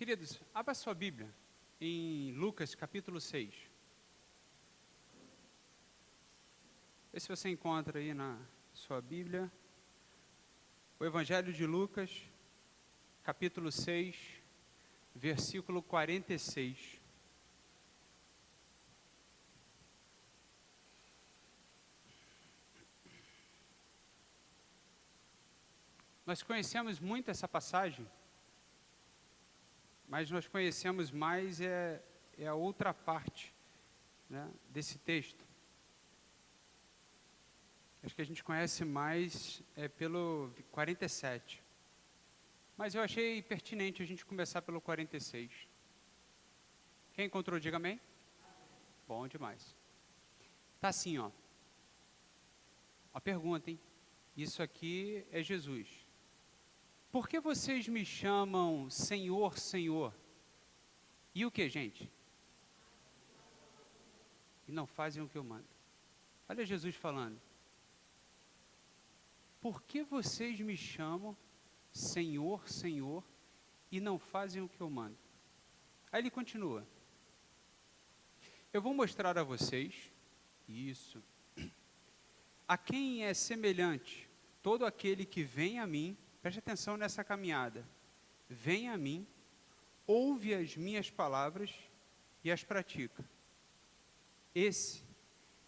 Queridos, abra sua Bíblia em Lucas capítulo 6. Vê se você encontra aí na sua Bíblia o Evangelho de Lucas, capítulo 6, versículo 46. Nós conhecemos muito essa passagem, mas nós conhecemos mais a outra parte, né, desse texto. Acho que a gente conhece mais pelo 47. Mas eu achei pertinente a gente começar pelo 46. Quem encontrou, diga amém. Bom demais. Tá assim, ó. A pergunta, hein? Isso aqui é Jesus. Por que vocês me chamam Senhor, Senhor? E o que, gente? E não fazem o que eu mando. Olha Jesus falando. Por que vocês me chamam Senhor, Senhor, e não fazem o que eu mando? Aí ele continua. Eu vou mostrar a vocês, isso, a quem é semelhante todo aquele que vem a mim. Preste atenção nessa caminhada. Vem a mim, ouve as minhas palavras e as pratica. Esse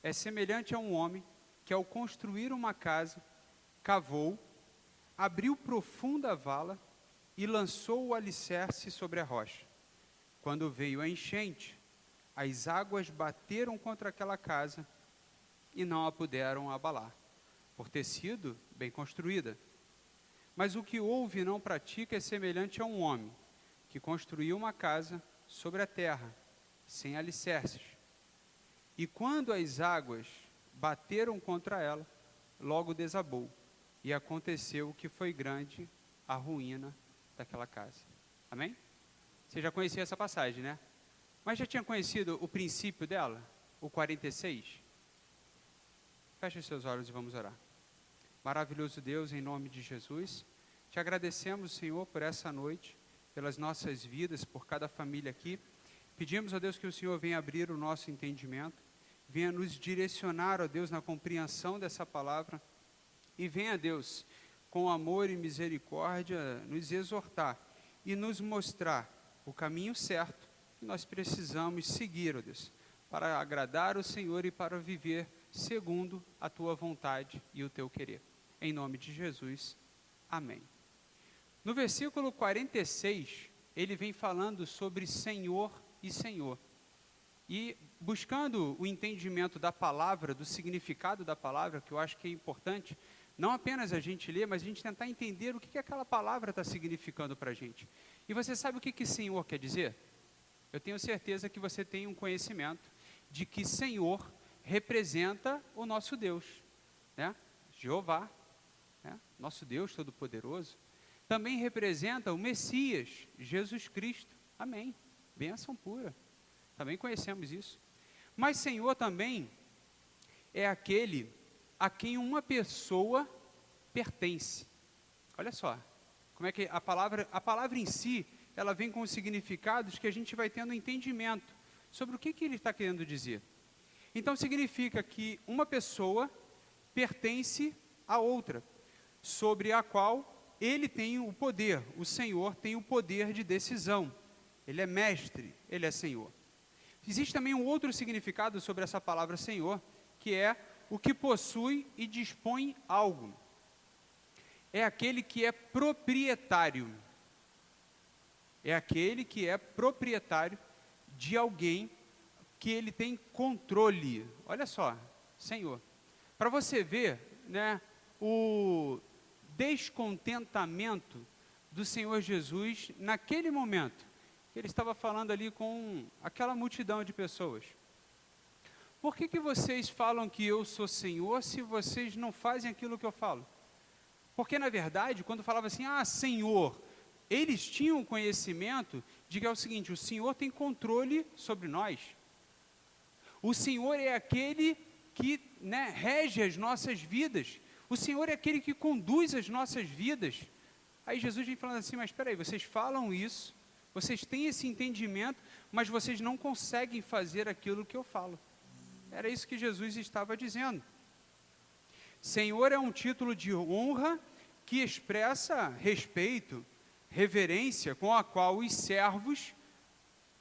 é semelhante a um homem que, ao construir uma casa, cavou, abriu profunda vala e lançou o alicerce sobre a rocha. Quando veio a enchente, as águas bateram contra aquela casa e não a puderam abalar, por ter sido bem construída. Mas o que ouve e não pratica é semelhante a um homem que construiu uma casa sobre a terra, sem alicerces. E quando as águas bateram contra ela, logo desabou. E aconteceu que foi grande a ruína daquela casa. Amém? Você já conhecia essa passagem, né? Mas já tinha conhecido o princípio dela? O 46? Feche os seus olhos e vamos orar. Maravilhoso Deus, em nome de Jesus, te agradecemos, Senhor, por essa noite, pelas nossas vidas, por cada família aqui. Pedimos, ó Deus, que o Senhor venha abrir o nosso entendimento, venha nos direcionar, ó Deus, na compreensão dessa palavra, e venha, Deus, com amor e misericórdia, nos exortar e nos mostrar o caminho certo que nós precisamos seguir, ó Deus, para agradar o Senhor e para viver segundo a tua vontade e o teu querer. Em nome de Jesus, amém. No versículo 46, ele vem falando sobre Senhor e Senhor. E buscando o entendimento da palavra, do significado da palavra, que eu acho que é importante, não apenas a gente ler, mas a gente tentar entender o que aquela palavra está significando para a gente. E você sabe o que Senhor quer dizer? Eu tenho certeza que você tem um conhecimento de que Senhor representa o nosso Deus, né? Jeová, né? Nosso Deus Todo-Poderoso. Também representa o Messias, Jesus Cristo. Amém. Bênção pura. Também conhecemos isso. Mas Senhor também é aquele a quem uma pessoa pertence. Olha só, como é que a palavra em si, ela vem com significados que a gente vai tendo entendimento sobre o que ele está querendo dizer. Então significa que uma pessoa pertence a outra, sobre a qual ele tem o poder, o Senhor tem o poder de decisão. Ele é mestre, ele é Senhor. Existe também um outro significado sobre essa palavra Senhor, que é o que possui e dispõe algo. É aquele que é proprietário. É aquele que é proprietário de alguém que ele tem controle. Olha só, Senhor. Para você ver, né, o descontentamento do Senhor Jesus naquele momento. Ele estava falando ali com aquela multidão de pessoas. Por que vocês falam que eu sou Senhor se vocês não fazem aquilo que eu falo? Porque, na verdade, quando falava assim, Senhor, eles tinham conhecimento de que é o seguinte, o Senhor tem controle sobre nós. O Senhor é aquele que, né, rege as nossas vidas. O Senhor é aquele que conduz as nossas vidas. Aí Jesus vem falando assim, mas espera aí, vocês falam isso, Vocês têm esse entendimento, mas vocês não conseguem fazer aquilo que eu falo. Era isso que Jesus estava dizendo. Senhor é um título de honra que expressa respeito, reverência com a qual os servos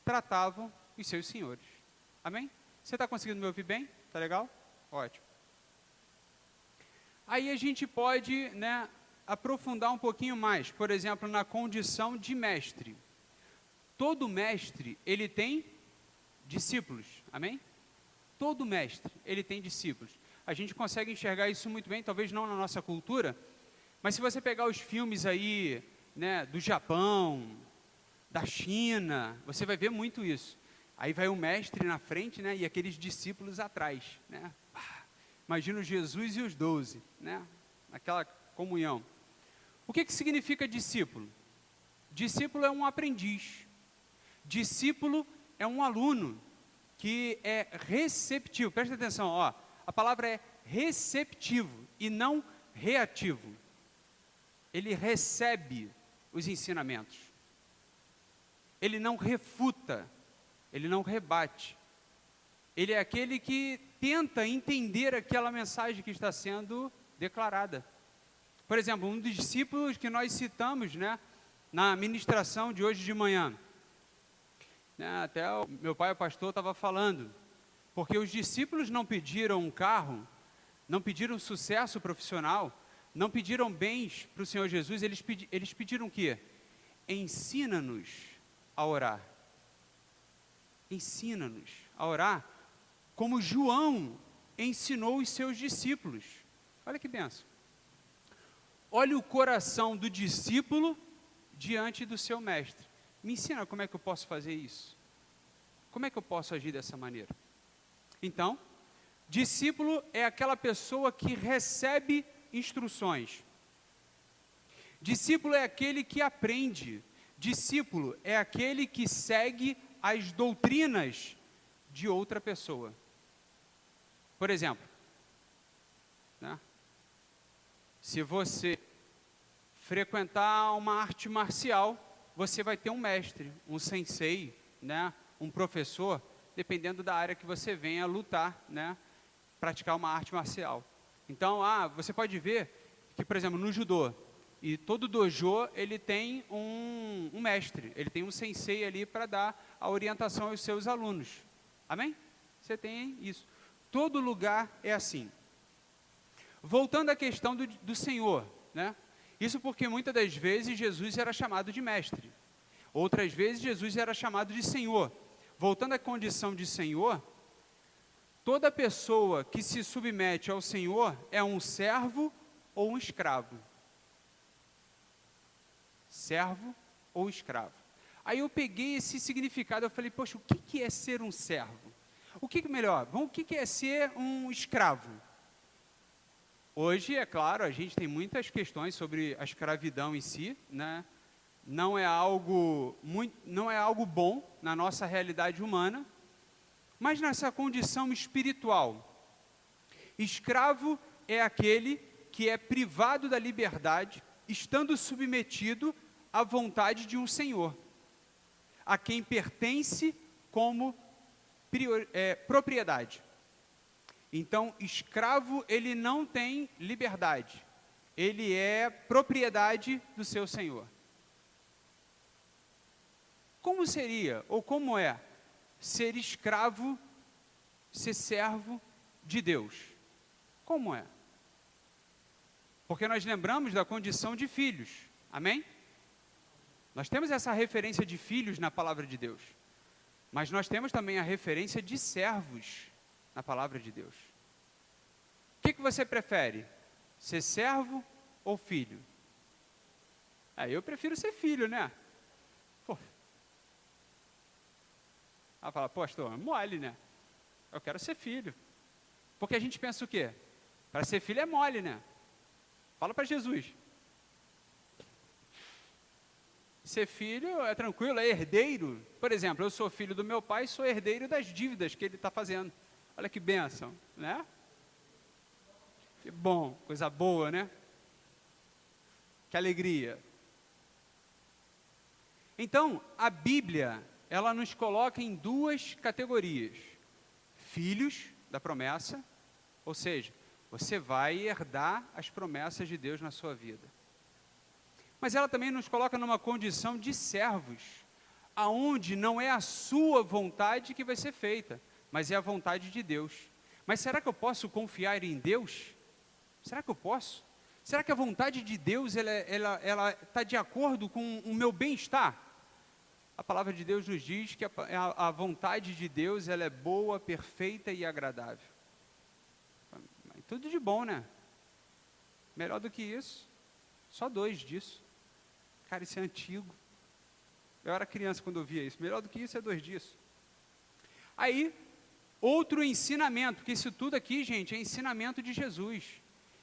tratavam os seus senhores. Amém? Você está conseguindo me ouvir bem? Tá legal? Ótimo. Aí a gente pode, aprofundar um pouquinho mais, por exemplo, na condição de mestre. Todo mestre, ele tem discípulos, amém? Todo mestre, ele tem discípulos. A gente consegue enxergar isso muito bem, talvez não na nossa cultura, mas se você pegar os filmes aí, do Japão, da China, você vai ver muito isso. Aí vai o mestre na frente, e aqueles discípulos atrás, Imagina Jesus e os 12, Aquela comunhão. O que significa discípulo? Discípulo é um aprendiz. Discípulo é um aluno que é receptivo. Presta atenção, a palavra é receptivo e não reativo. Ele recebe os ensinamentos. Ele não refuta, ele não rebate. Ele é aquele que tenta entender aquela mensagem que está sendo declarada. Por exemplo, um dos discípulos que nós citamos, na ministração de hoje de manhã, até o meu pai, o pastor, estava falando, porque os discípulos não pediram um carro, não pediram sucesso profissional, não pediram bens para o Senhor Jesus, eles pediram o quê? Ensina-nos a orar. Ensina-nos a orar, como João ensinou os seus discípulos. Olha que benção. Olha o coração do discípulo diante do seu mestre. Me ensina como é que eu posso fazer isso. Como é que eu posso agir dessa maneira? Então, discípulo é aquela pessoa que recebe instruções. Discípulo é aquele que aprende. Discípulo é aquele que segue as doutrinas de outra pessoa. Por exemplo, se você frequentar uma arte marcial, você vai ter um mestre, um sensei, um professor, dependendo da área que você venha lutar, praticar uma arte marcial. Então, você pode ver que, por exemplo, no judô, e todo dojo, ele tem um mestre, ele tem um sensei ali para dar a orientação aos seus alunos. Amém? Você tem isso. Todo lugar é assim. Voltando à questão do Senhor, Isso porque muitas das vezes Jesus era chamado de mestre. Outras vezes Jesus era chamado de Senhor. Voltando à condição de Senhor, toda pessoa que se submete ao Senhor é um servo ou um escravo. Servo ou escravo. Aí eu peguei esse significado, eu falei, poxa, o que é ser um servo? O que é ser um escravo? Hoje, é claro, a gente tem muitas questões sobre a escravidão em si, Não é algo bom na nossa realidade humana, mas nessa condição espiritual. Escravo é aquele que é privado da liberdade, estando submetido à vontade de um senhor, a quem pertence como propriedade. Então, escravo, ele não tem liberdade, ele é propriedade do seu senhor. Como seria, ou como é, ser escravo, ser servo de Deus? Como é? Porque nós lembramos da condição de filhos, amém? Nós temos essa referência de filhos na palavra de Deus, mas nós temos também a referência de servos na palavra de Deus. O que você prefere? Ser servo ou filho? Eu prefiro ser filho, Fala, pastor, mole, Eu quero ser filho. Porque a gente pensa o quê? Para ser filho é mole, Fala para Jesus. Ser filho é tranquilo, é herdeiro. Por exemplo, eu sou filho do meu pai, sou herdeiro das dívidas que ele está fazendo. Olha que bênção, Que bom, coisa boa, Que alegria. Então, a Bíblia, ela nos coloca em duas categorias. Filhos da promessa, ou seja, você vai herdar as promessas de Deus na sua vida. Mas ela também nos coloca numa condição de servos, aonde não é a sua vontade que vai ser feita, mas é a vontade de Deus. Mas será que eu posso confiar em Deus? Será que eu posso? Será que a vontade de Deus ela está de acordo com o meu bem-estar? A palavra de Deus nos diz que a vontade de Deus ela é boa, perfeita e agradável. Tudo de bom, né? Melhor do que isso, só 2 disso. Cara, isso é antigo. Eu era criança quando eu via isso. Melhor do que isso é 2 disso. Aí, outro ensinamento, porque isso tudo aqui, gente, é ensinamento de Jesus.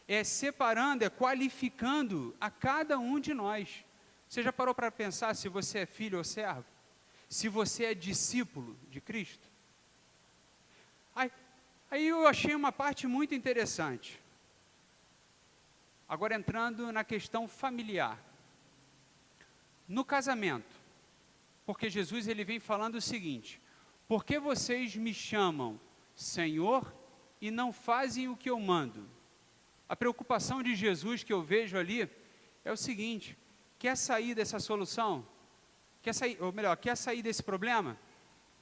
É separando, é qualificando a cada um de nós. Você já parou para pensar se você é filho ou servo? Se você é discípulo de Cristo? Aí eu achei uma parte muito interessante. Agora entrando na questão familiar. No casamento, porque Jesus ele vem falando o seguinte: por que vocês me chamam Senhor e não fazem o que eu mando? A preocupação de Jesus que eu vejo ali é o seguinte: quer sair dessa solução? Quer sair desse problema?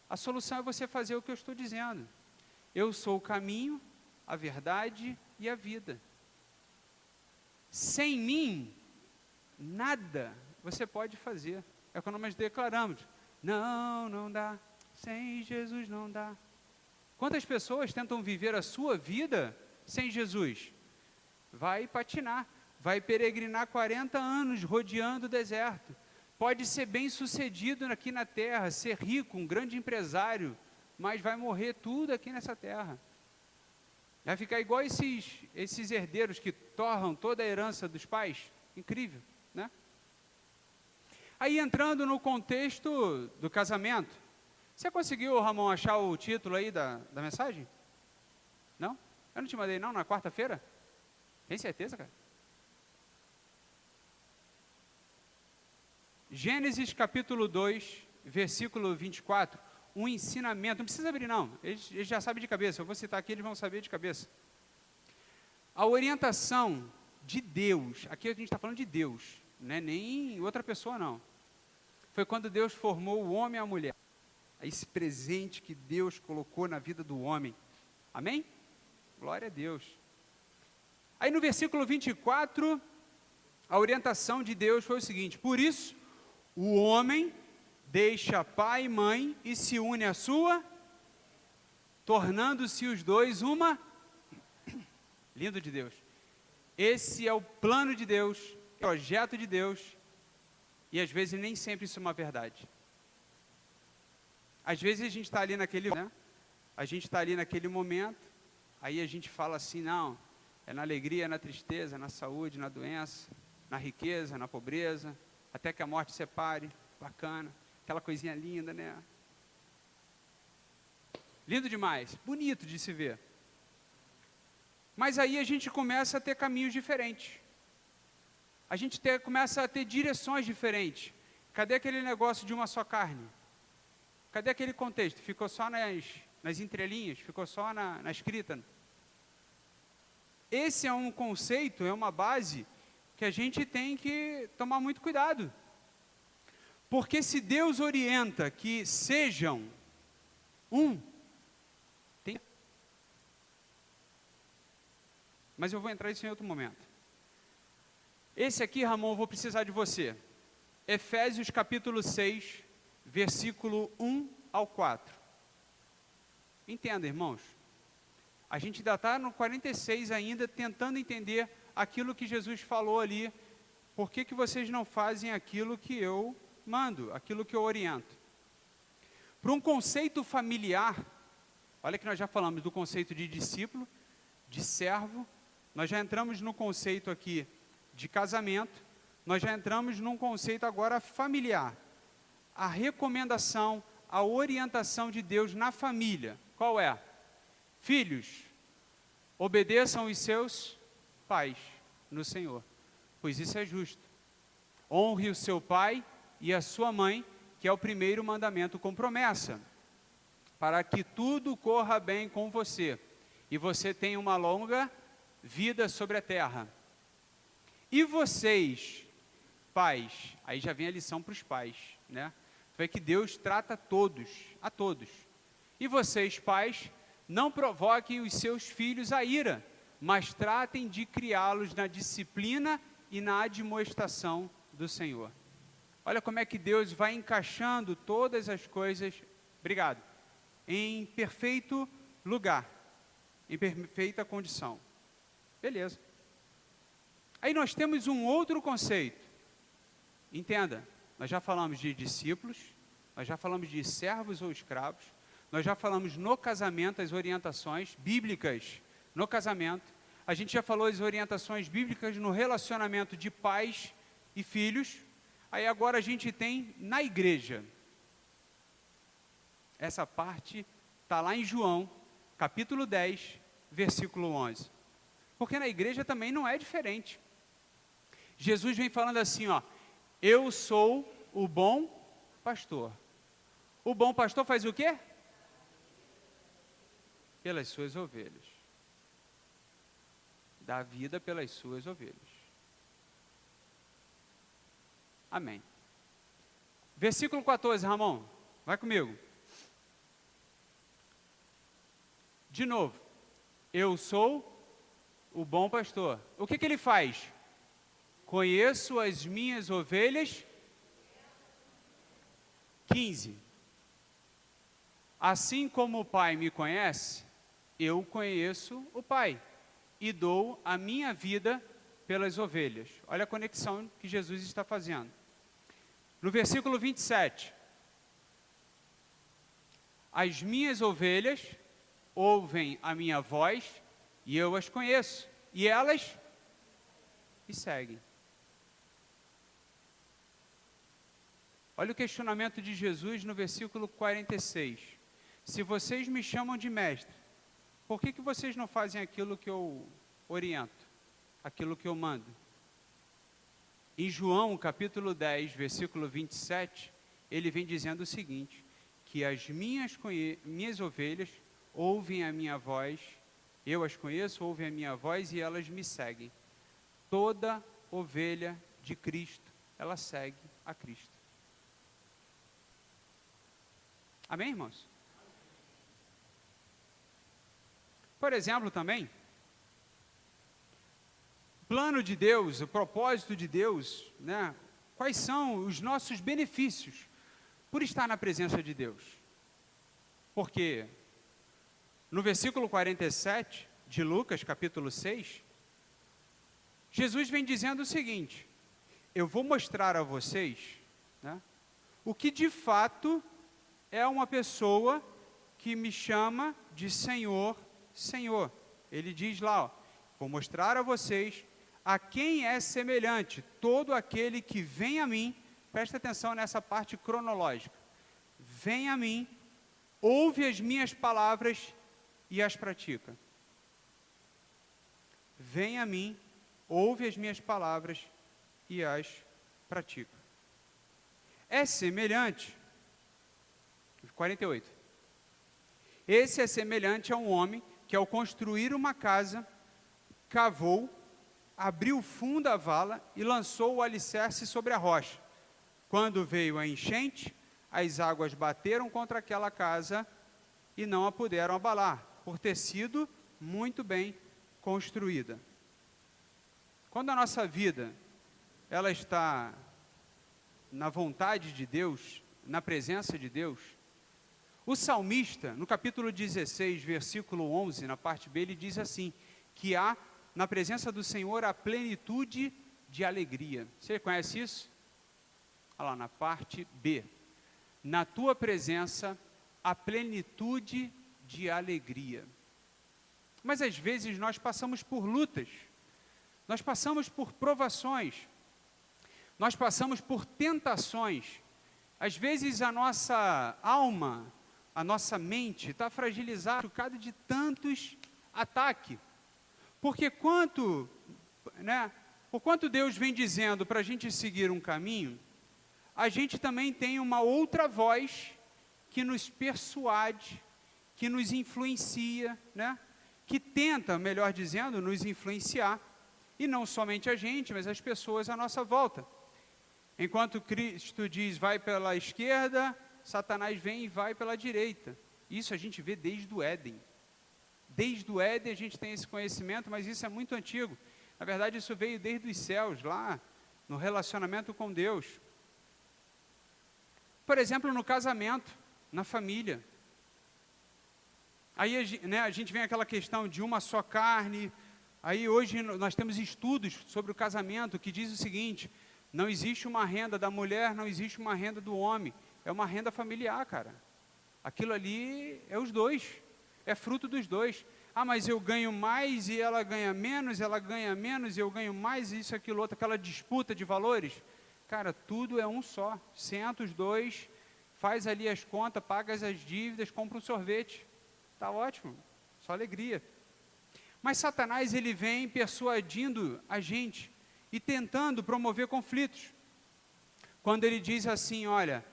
A solução é você fazer o que eu estou dizendo. Eu sou o caminho, a verdade e a vida. Sem mim, nada você pode fazer. É quando nós declaramos: não dá, sem Jesus não dá. Quantas pessoas tentam viver a sua vida sem Jesus? Vai patinar, vai peregrinar 40 anos rodeando o deserto. Pode ser bem sucedido aqui na terra, ser rico, um grande empresário, mas vai morrer tudo aqui nessa terra. Vai ficar igual esses herdeiros que torram toda a herança dos pais. Incrível, né? Aí entrando no contexto do casamento, você conseguiu, Ramon, achar o título aí da mensagem? Não? Eu não te mandei não, na quarta-feira? Tem certeza, cara? Gênesis capítulo 2, versículo 24, um ensinamento, não precisa abrir não, eles já sabem de cabeça, eu vou citar aqui, eles vão saber de cabeça. A orientação de Deus, aqui a gente está falando de Deus, não é nem outra pessoa não, foi quando Deus formou o homem e a mulher, esse presente que Deus colocou na vida do homem, amém? Glória a Deus. Aí no versículo 24, a orientação de Deus foi o seguinte: por isso, o homem deixa pai e mãe e se une à sua, tornando-se os dois uma. Lindo de Deus. Esse é o plano de Deus, o projeto de Deus, e às vezes nem sempre isso é uma verdade. Às vezes a gente está ali naquele, né? A gente está ali naquele momento, aí a gente fala assim, não, é na alegria, na tristeza, na saúde, na doença, na riqueza, na pobreza, até que a morte separe, bacana, aquela coisinha linda, né? Lindo demais, bonito de se ver. Mas aí a gente começa a ter caminhos diferentes. A gente começa a ter direções diferentes. Cadê aquele negócio de uma só carne? Cadê aquele contexto? Ficou só nas entrelinhas? Ficou só na escrita? Esse é um conceito, é uma base que a gente tem que tomar muito cuidado. Porque se Deus orienta que sejam um, mas eu vou entrar nisso em outro momento. Esse aqui, Ramon, eu vou precisar de você. Efésios capítulo 6, versículo 1 ao 4. Entenda, irmãos. A gente ainda está no 46 ainda, tentando entender aquilo que Jesus falou ali. Por que vocês não fazem aquilo que eu mando, aquilo que eu oriento? Para um conceito familiar, olha que nós já falamos do conceito de discípulo, de servo, nós já entramos no conceito aqui de casamento, nós já entramos num conceito agora familiar. A recomendação, a orientação de Deus na família, qual é? Filhos, obedeçam os seus pais no Senhor, pois isso é justo. Honre o seu pai e a sua mãe, que é o primeiro mandamento com promessa, para que tudo corra bem com você, e você tenha uma longa vida sobre a terra. E vocês, pais, aí já vem a lição para os pais, né? Vê que Deus trata a todos. E vocês, pais, não provoquem os seus filhos à ira, mas tratem de criá-los na disciplina e na admoestação do Senhor. Olha como é que Deus vai encaixando todas as coisas, obrigado, em perfeito lugar, em perfeita condição. Beleza. Aí nós temos um outro conceito. Entenda, nós já falamos de discípulos, nós já falamos de servos ou escravos, nós já falamos no casamento as orientações bíblicas no casamento, a gente já falou as orientações bíblicas no relacionamento de pais e filhos, aí agora a gente tem na igreja. Essa parte está lá em João, capítulo 10, versículo 11. Porque na igreja também não é diferente. Jesus vem falando assim, ó, eu sou o bom pastor. O bom pastor faz o quê? Pelas suas ovelhas. Dá vida pelas suas ovelhas. Amém. Versículo 14, Ramon, vai comigo. De novo, eu sou o bom pastor. O que ele faz? Conheço as minhas ovelhas. 15. Assim como o Pai me conhece, eu conheço o Pai e dou a minha vida pelas ovelhas. Olha a conexão que Jesus está fazendo. No versículo 27. As minhas ovelhas ouvem a minha voz e eu as conheço, e elas me seguem. Olha o questionamento de Jesus no versículo 46. Se vocês me chamam de mestre, por que vocês não fazem aquilo que eu oriento, aquilo que eu mando? Em João, capítulo 10, versículo 27, ele vem dizendo o seguinte, que as minhas ovelhas ouvem a minha voz, eu as conheço, ouvem a minha voz e elas me seguem. Toda ovelha de Cristo, ela segue a Cristo. Amém, irmãos? Por exemplo, também, o plano de Deus, o propósito de Deus, né? Quais são os nossos benefícios por estar na presença de Deus? Porque no versículo 47 de Lucas, capítulo 6, Jesus vem dizendo o seguinte, eu vou mostrar a vocês, né, o que de fato é uma pessoa que me chama de Senhor, Senhor. Ele diz lá, ó, vou mostrar a vocês a quem é semelhante todo aquele que vem a mim, presta atenção nessa parte cronológica, vem a mim, ouve as minhas palavras e as pratica. Vem a mim, ouve as minhas palavras e as pratica. É semelhante, 48. Esse é semelhante a um homem que ao construir uma casa, cavou, abriu fundo a vala e lançou o alicerce sobre a rocha. Quando veio a enchente, as águas bateram contra aquela casa e não a puderam abalar, por ter sido muito bem construída. Quando a nossa vida, ela está na vontade de Deus, na presença de Deus, o salmista, no capítulo 16, versículo 11, na parte B, ele diz assim, que há na presença do Senhor a plenitude de alegria. Você conhece isso? Olha lá, na parte B. Na tua presença, a plenitude de alegria. Mas às vezes nós passamos por lutas, nós passamos por provações, nós passamos por tentações. Às vezes a nossa alma, a nossa mente está fragilizada, machucada de tantos ataques. Porque por quanto Deus vem dizendo para a gente seguir um caminho, a gente também tem uma outra voz que nos persuade, que nos influencia, né? Que tenta, melhor dizendo, nos influenciar. E não somente a gente, mas as pessoas à nossa volta. Enquanto Cristo diz, vai pela esquerda, Satanás vem e vai pela direita. Isso a gente vê desde o Éden. Desde o Éden a gente tem esse conhecimento, mas isso é muito antigo. Na verdade, isso veio desde os céus, lá no relacionamento com Deus. Por exemplo, no casamento, na família. Aí a gente vem aquela questão de uma só carne. Aí hoje nós temos estudos sobre o casamento que diz o seguinte: não existe uma renda da mulher, não existe uma renda do homem. É uma renda familiar, cara. Aquilo ali é os dois. É fruto dos dois. Ah, mas eu ganho mais e ela ganha menos e eu ganho mais, isso, aquilo, outro, aquela disputa de valores. Cara, tudo é um só. Senta os dois, faz ali as contas, paga as dívidas, compra um sorvete. Está ótimo, só alegria. Mas Satanás, ele vem persuadindo a gente e tentando promover conflitos. Quando ele diz assim, olha,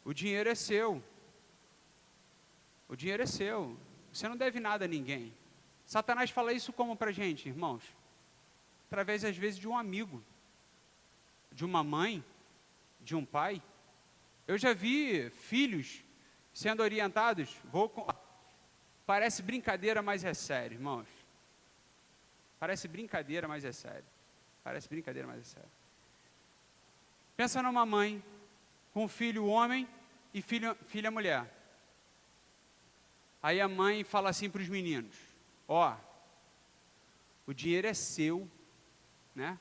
o dinheiro é seu. O dinheiro é seu. Você não deve nada a ninguém. Satanás fala isso como para a gente, irmãos? Através, às vezes, de um amigo, de uma mãe, de um pai. Eu já vi filhos sendo orientados, parece brincadeira, mas é sério, irmãos. Parece brincadeira, mas é sério. Parece brincadeira, mas é sério. Pensa numa mãe com filho homem e filha mulher. Aí a mãe fala assim para os meninos, ó, o dinheiro é seu, né?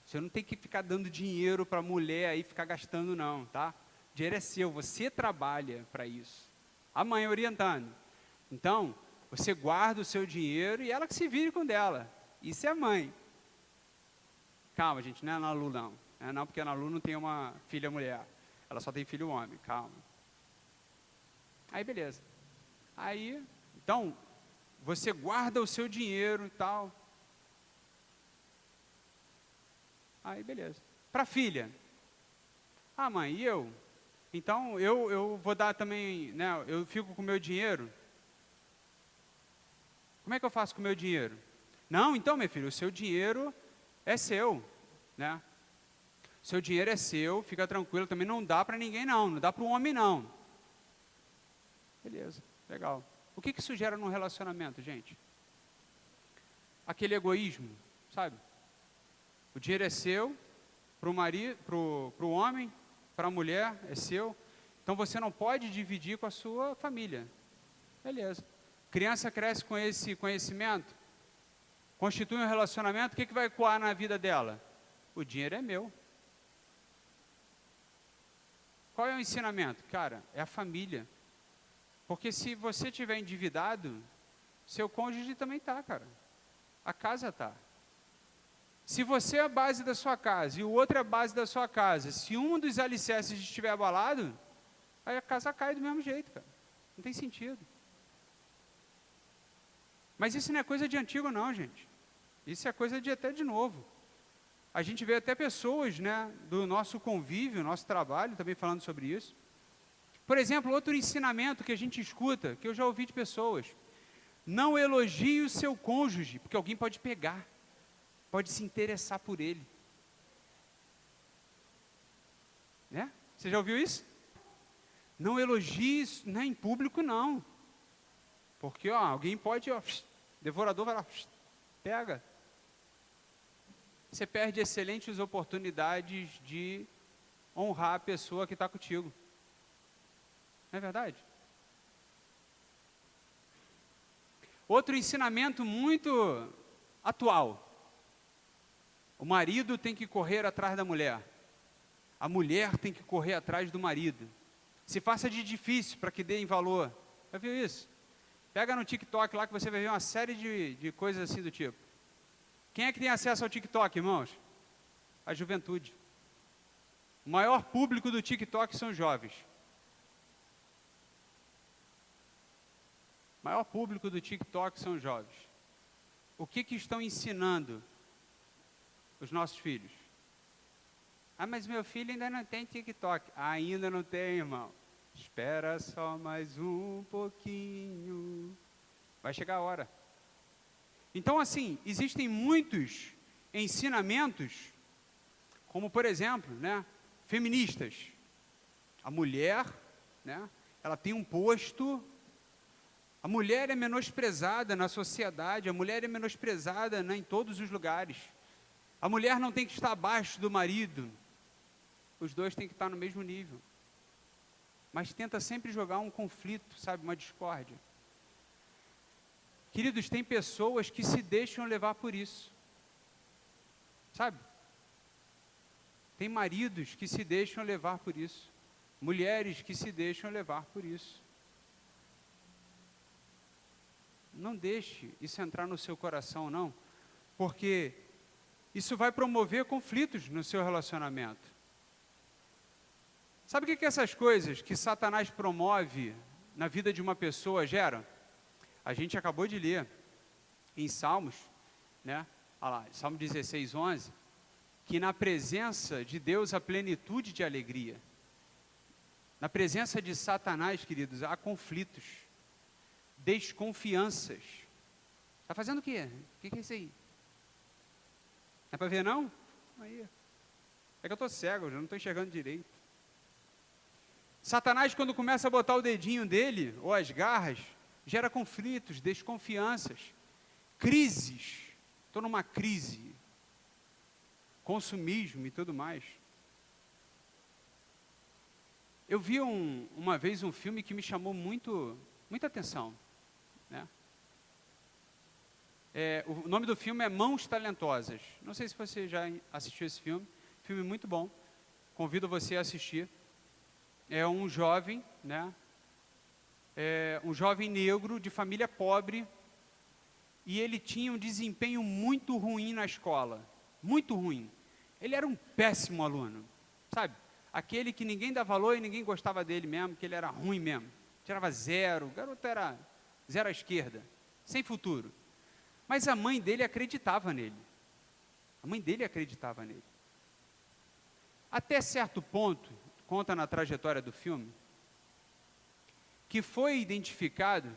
Você não tem que ficar dando dinheiro para a mulher aí ficar gastando não, tá? O dinheiro é seu, você trabalha para isso. A mãe orientando. Então, você guarda o seu dinheiro e ela que se vire com dela. Isso é a mãe. Calma, gente, não é Ana Lu, não. Não, porque a Ana Lu não tem uma filha mulher. Ela só tem filho homem, calma. Aí, beleza. Aí, então, você guarda o seu dinheiro e tal. Aí, beleza. Para a filha. Ah, mãe, e eu? Então, eu vou dar também, né, eu fico com o meu dinheiro. Como é que eu faço com o meu dinheiro? Não, então, meu filho, o seu dinheiro é seu, né? O seu dinheiro é seu, fica tranquilo, também não dá para ninguém não dá para o homem não. Beleza, legal. O que isso gera num relacionamento, gente? Aquele egoísmo, sabe? O dinheiro é seu, para o marido, pro homem, para a mulher, é seu. Então você não pode dividir com a sua família. Beleza. Criança cresce com esse conhecimento, constitui um relacionamento, o que vai ecoar na vida dela? O dinheiro é meu. Qual é o ensinamento? Cara, é a família. Porque se você estiver endividado, seu cônjuge também está, cara. A casa está. Se você é a base da sua casa e o outro é a base da sua casa, se um dos alicerces estiver abalado, aí a casa cai do mesmo jeito, cara. Não tem sentido. Mas isso não é coisa de antigo não, gente. Isso é coisa de até de novo. A gente vê até pessoas, né, do nosso convívio, nosso trabalho, também falando sobre isso. Por exemplo, outro ensinamento que a gente escuta, que eu já ouvi de pessoas. Não elogie o seu cônjuge, porque alguém pode pegar, pode se interessar por ele. Né? Você já ouviu isso? Não elogie isso, não é em público não. Porque alguém pode, devorador vai lá, pega. Você perde excelentes oportunidades de honrar a pessoa que está contigo. Não é verdade? Outro ensinamento muito atual. O marido tem que correr atrás da mulher. A mulher tem que correr atrás do marido. Se faça de difícil para que dê em valor. Já viu isso? Pega no TikTok lá que você vai ver uma série de coisas assim do tipo. Quem é que tem acesso ao TikTok, irmãos? A juventude. O maior público do TikTok são jovens. O maior público do TikTok são jovens. O que estão ensinando os nossos filhos? Ah, mas meu filho ainda não tem TikTok. Ainda não tem, irmão. Espera só mais um pouquinho. Vai chegar a hora. Então, assim, existem muitos ensinamentos, como, por exemplo, né, feministas. A mulher, né, ela tem um posto. A mulher é menosprezada na sociedade, a mulher é menosprezada, né, em todos os lugares. A mulher não tem que estar abaixo do marido. Os dois têm que estar no mesmo nível. Mas tenta sempre jogar um conflito, sabe, uma discórdia. Queridos, tem pessoas que se deixam levar por isso. Sabe? Tem maridos que se deixam levar por isso. Mulheres que se deixam levar por isso. Não deixe isso entrar no seu coração, não. Porque isso vai promover conflitos no seu relacionamento. Sabe o que essas coisas que Satanás promove na vida de uma pessoa geram? A gente acabou de ler em Salmos, né? Olha lá, Salmo 16, 11, que na presença de Deus há plenitude de alegria. Na presença de Satanás, queridos, há conflitos, desconfianças. Está fazendo o quê? O que é isso aí? É para ver, não? Aí. É que eu estou cego, eu já não estou enxergando direito. Satanás, quando começa a botar o dedinho dele, ou as garras, gera conflitos, desconfianças, crises. Estou numa crise, consumismo e tudo mais. Eu vi uma vez um filme que me chamou muita atenção, né? O nome do filme é Mãos Talentosas. Não sei se você já assistiu esse filme muito bom. Convido você a assistir. É um jovem, né? Um jovem negro de família pobre, e ele tinha um desempenho muito ruim na escola, muito ruim. Ele era um péssimo aluno, sabe? Aquele que ninguém dá valor e ninguém gostava dele mesmo, que ele era ruim mesmo. Tirava zero, o garoto era zero à esquerda, sem futuro. Mas a mãe dele acreditava nele. A mãe dele acreditava nele. Até certo ponto, conta na trajetória do filme, que foi identificado,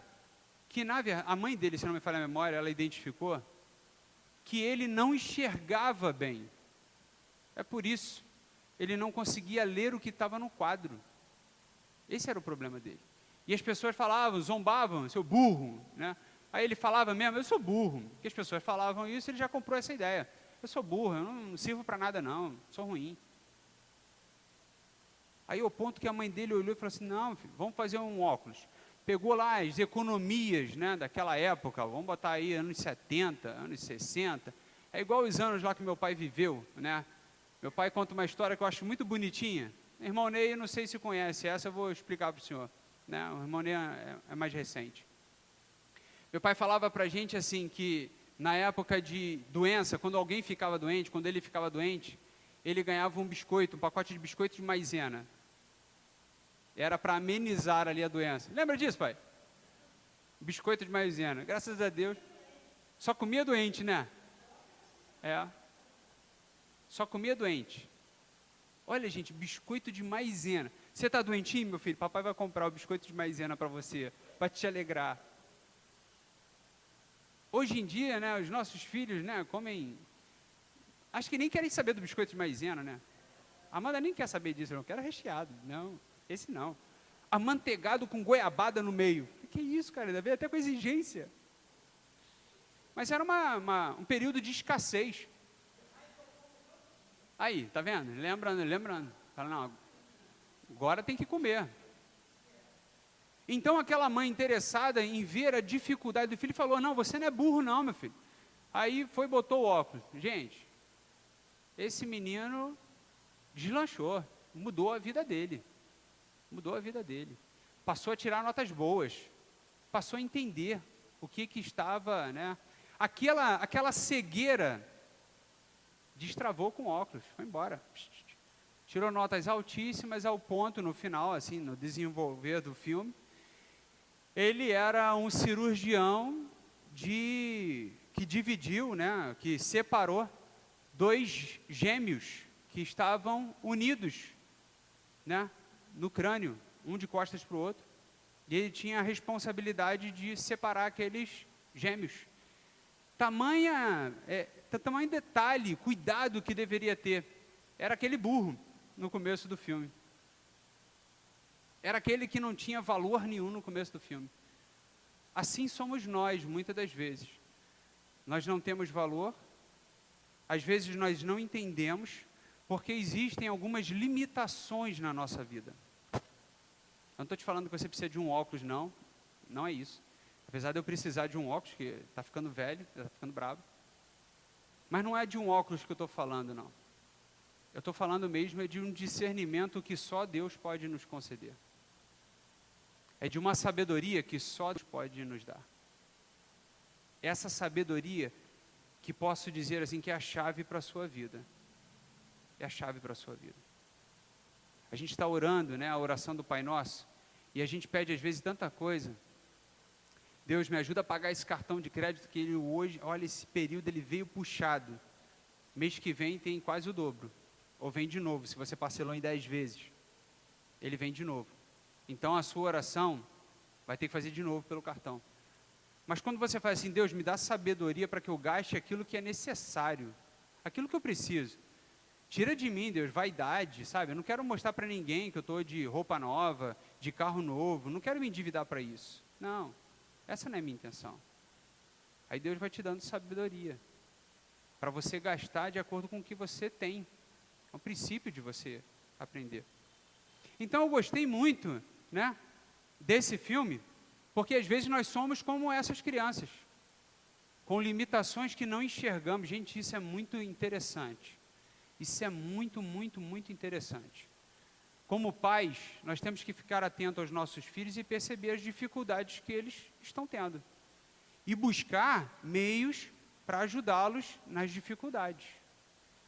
que a mãe dele, se não me falha a memória, ela identificou, que ele não enxergava bem. É por isso, ele não conseguia ler o que estava no quadro. Esse era o problema dele. E as pessoas falavam, zombavam, seu burro, né? Aí ele falava mesmo, eu sou burro. Porque as pessoas falavam isso, ele já comprou essa ideia. Eu sou burro, eu não sirvo para nada não, sou ruim. Aí o ponto que a mãe dele olhou e falou assim, não, filho, vamos fazer um óculos. Pegou lá as economias, né, daquela época, vamos botar aí anos 70, anos 60. É igual os anos lá que meu pai viveu, né? Meu pai conta uma história que eu acho muito bonitinha. Irmão Ney, eu não sei se conhece, essa eu vou explicar para o senhor. Né? O irmão Ney é mais recente. Meu pai falava para a gente assim, que na época de doença, quando alguém ficava doente, quando ele ficava doente, ele ganhava um biscoito, um pacote de biscoito de maisena. Era para amenizar ali a doença. Lembra disso, pai? Biscoito de maisena. Graças a Deus. Só comia doente, né? Só comia doente. Olha, gente, biscoito de maisena. Você está doentinho, meu filho? Papai vai comprar o biscoito de maisena para você, para te alegrar. Hoje em dia, né, os nossos filhos, né, comem... Acho que nem querem saber do biscoito de maisena, né? A Amanda nem quer saber disso, não. Quero recheado. Não, esse não. Amanteigado com goiabada no meio. Que isso, cara? Ainda veio até com exigência. Mas era um período de escassez. Aí, tá vendo? Lembrando. Fala, não, agora tem que comer. Então aquela mãe interessada em ver a dificuldade do filho falou, não, você não é burro não, meu filho. Aí foi, botou o óculos. Gente, esse menino deslanchou, mudou a vida dele. Mudou a vida dele. Passou a tirar notas boas. Passou a entender o que estava, né? Aquela cegueira destravou com óculos, foi embora. Tirou notas altíssimas ao ponto, no final, assim, no desenvolver do filme, ele era um cirurgião que dividiu, né, que separou dois gêmeos que estavam unidos, né, no crânio, um de costas para o outro, e ele tinha a responsabilidade de separar aqueles gêmeos. Tamanho detalhe, cuidado que deveria ter. Era aquele burro no começo do filme. Era aquele que não tinha valor nenhum no começo do filme. Assim somos nós, muitas das vezes. Nós não temos valor, às vezes nós não entendemos, porque existem algumas limitações na nossa vida. Eu não estou te falando que você precisa de um óculos, não. Não é isso. Apesar de eu precisar de um óculos, que está ficando velho, está ficando bravo. Mas não é de um óculos que eu estou falando, não. Eu estou falando mesmo de um discernimento que só Deus pode nos conceder. É de uma sabedoria que só Deus pode nos dar. Essa sabedoria que posso dizer assim que é a chave para a sua vida. É a chave para a sua vida. A gente está orando, né, a oração do Pai Nosso, e a gente pede às vezes tanta coisa. Deus, me ajuda a pagar esse cartão de crédito que ele hoje, olha, esse período ele veio puxado. Mês que vem tem quase o dobro. Ou vem de novo, se você parcelou em 10 vezes. Ele vem de novo. Então a sua oração vai ter que fazer de novo pelo cartão. Mas quando você faz assim, Deus, me dá sabedoria para que eu gaste aquilo que é necessário. Aquilo que eu preciso. Tira de mim, Deus, vaidade, sabe? Eu não quero mostrar para ninguém que eu estou de roupa nova, de carro novo. Não quero me endividar para isso. Não. Essa não é a minha intenção. Aí Deus vai te dando sabedoria, para você gastar de acordo com o que você tem. É um princípio de você aprender. Então eu gostei muito, né, desse filme, porque às vezes nós somos como essas crianças, com limitações que não enxergamos. Gente, isso é muito interessante. Isso é muito, muito, muito interessante. Como pais, nós temos que ficar atentos aos nossos filhos e perceber as dificuldades que eles estão tendo. E buscar meios para ajudá-los nas dificuldades.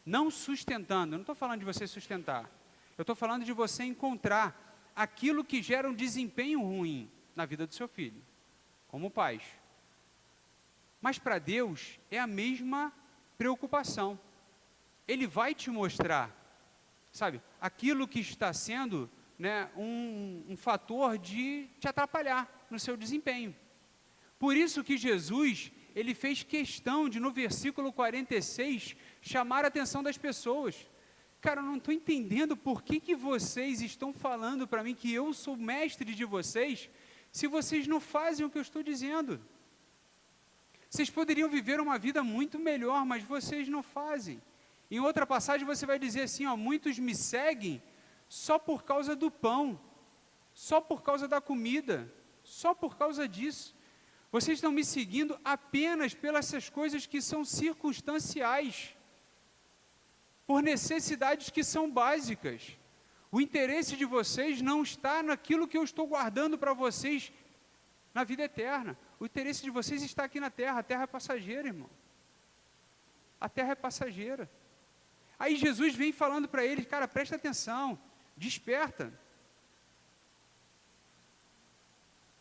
Não sustentando, eu não estou falando de você sustentar. Eu estou falando de você encontrar aquilo que gera um desempenho ruim na vida do seu filho, como pais. Mas para Deus é a mesma preocupação. Ele vai te mostrar, sabe, aquilo que está sendo, né, um fator de te atrapalhar no seu desempenho. Por isso que Jesus, ele fez questão de, no versículo 46, chamar a atenção das pessoas. Cara, eu não estou entendendo por que vocês estão falando para mim que eu sou mestre de vocês, se vocês não fazem o que eu estou dizendo. Vocês poderiam viver uma vida muito melhor, mas vocês não fazem. Em outra passagem você vai dizer assim, ó, muitos me seguem só por causa do pão, só por causa da comida, só por causa disso. Vocês estão me seguindo apenas pelas essas coisas que são circunstanciais, por necessidades que são básicas. O interesse de vocês não está naquilo que eu estou guardando para vocês na vida eterna. O interesse de vocês está aqui na terra. A terra é passageira, irmão. A terra é passageira. Aí Jesus vem falando para eles, cara, presta atenção, desperta.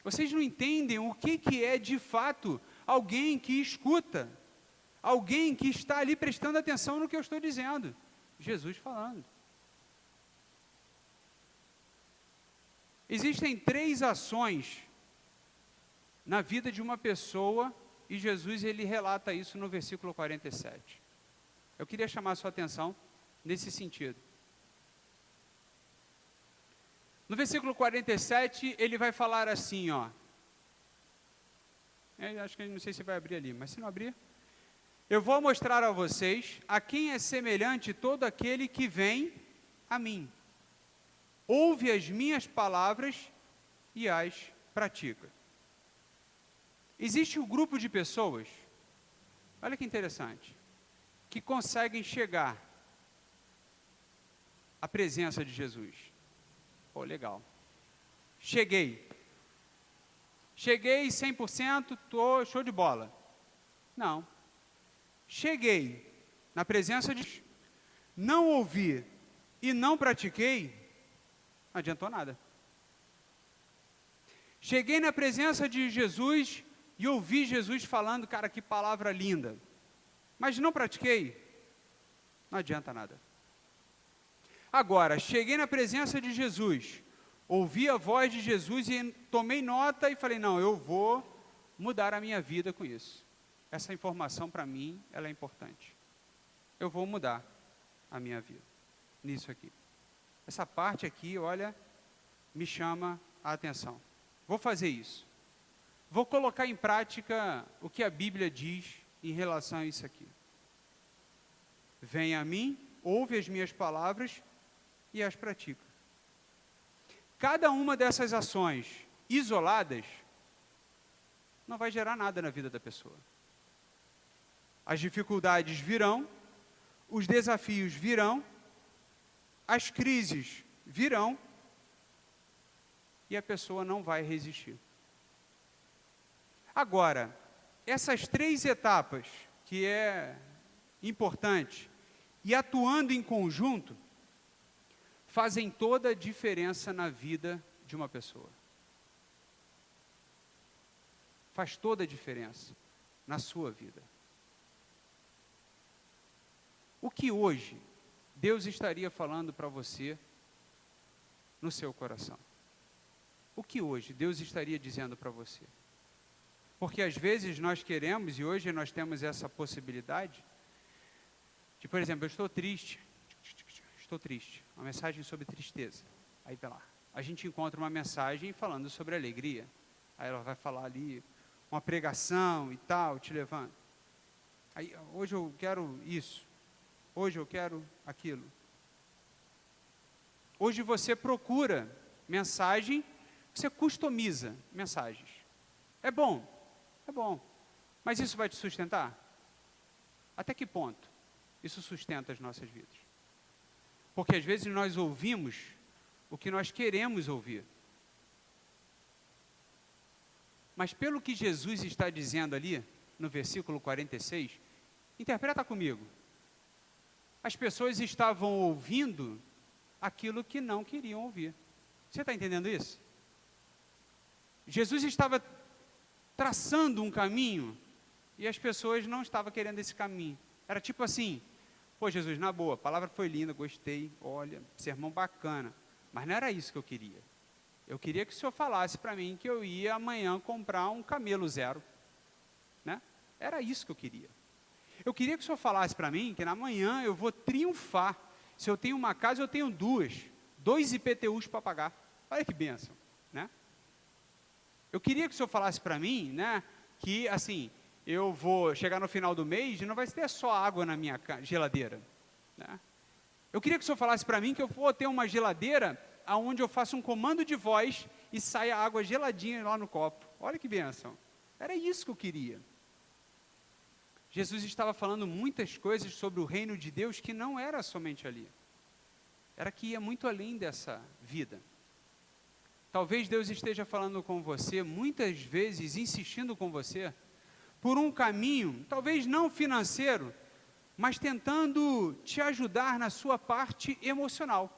Vocês não entendem o que é de fato alguém que escuta, alguém que está ali prestando atenção no que eu estou dizendo. Jesus falando. Existem 3 ações na vida de uma pessoa e Jesus ele relata isso no versículo 47. Eu queria chamar a sua atenção nesse sentido. No versículo 47, ele vai falar assim, ó. Acho que não sei se vai abrir ali, mas se não abrir, eu vou mostrar a vocês a quem é semelhante todo aquele que vem a mim. Ouve as minhas palavras e as pratica. Existe um grupo de pessoas, olha que interessante, que conseguem chegar à presença de Jesus. Pô, legal. Cheguei 100%, tô show de bola. Não. Cheguei na presença de Jesus, não ouvi e não pratiquei, não adiantou nada. Cheguei na presença de Jesus e ouvi Jesus falando, cara, que palavra linda, mas não pratiquei, não adianta nada. Agora, cheguei na presença de Jesus, ouvi a voz de Jesus e tomei nota e falei, não, eu vou mudar a minha vida com isso. Essa informação para mim, ela é importante. Eu vou mudar a minha vida nisso aqui. Essa parte aqui, olha, me chama a atenção. Vou fazer isso. Vou colocar em prática o que a Bíblia diz em relação a isso aqui. Vem a mim, ouve as minhas palavras e as pratica. Cada uma dessas ações isoladas não vai gerar nada na vida da pessoa. As dificuldades virão, os desafios virão, as crises virão e a pessoa não vai resistir. Agora, essas 3 etapas, que é importante, e atuando em conjunto, fazem toda a diferença na vida de uma pessoa. Faz toda a diferença na sua vida. O que hoje Deus estaria falando para você no seu coração? O que hoje Deus estaria dizendo para você? Porque às vezes nós queremos, e hoje nós temos essa possibilidade, de, por exemplo, eu estou triste, uma mensagem sobre tristeza. Aí vai lá, a gente encontra uma mensagem falando sobre alegria. Aí ela vai falar ali, uma pregação e tal, te levando. Aí, hoje eu quero isso, hoje eu quero aquilo. Hoje você procura mensagem, você customiza mensagens. É bom, mas isso vai te sustentar? Até que ponto isso sustenta as nossas vidas? Porque às vezes nós ouvimos o que nós queremos ouvir. Mas pelo que Jesus está dizendo ali, no versículo 46, interpreta comigo. As pessoas estavam ouvindo aquilo que não queriam ouvir. Você está entendendo isso? Jesus estava traçando um caminho e as pessoas não estavam querendo esse caminho. Era tipo assim, pô Jesus, na boa, a palavra foi linda, gostei, olha, sermão bacana, mas não era isso que eu queria. Eu queria que o senhor falasse para mim que eu ia amanhã comprar um camelo 0, né? Era isso que eu queria. Eu queria que o senhor falasse para mim que na manhã eu vou triunfar. Se eu tenho uma casa, eu tenho 2 IPTUs para pagar. Olha que bênção, né? Eu queria que o senhor falasse para mim, né, que assim, eu vou chegar no final do mês e não vai ter só água na minha geladeira, né? Eu queria que o senhor falasse para mim que eu vou ter uma geladeira onde eu faço um comando de voz e saia água geladinha lá no copo. Olha que bênção. Era isso que eu queria. Jesus estava falando muitas coisas sobre o reino de Deus que não era somente ali. Era que ia muito além dessa vida. Talvez Deus esteja falando com você, muitas vezes insistindo com você, por um caminho, talvez não financeiro, mas tentando te ajudar na sua parte emocional.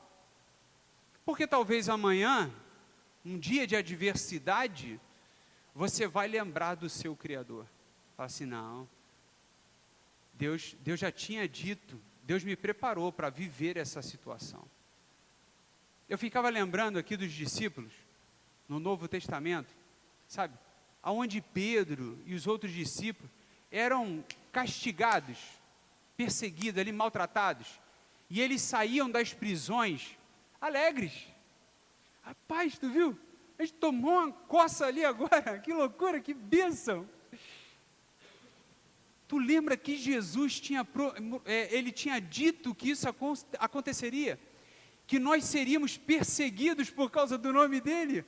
Porque talvez amanhã, um dia de adversidade, você vai lembrar do seu Criador. Fala assim, não, Deus já tinha dito, Deus me preparou para viver essa situação. Eu ficava lembrando aqui dos discípulos, no Novo Testamento, sabe, aonde Pedro e os outros discípulos eram castigados, perseguidos, ali maltratados, e eles saíam das prisões alegres. Rapaz, tu viu? A gente tomou uma coça ali agora, que loucura, que bênção. Tu lembra que Jesus ele tinha dito que isso aconteceria? Que nós seríamos perseguidos por causa do nome dele?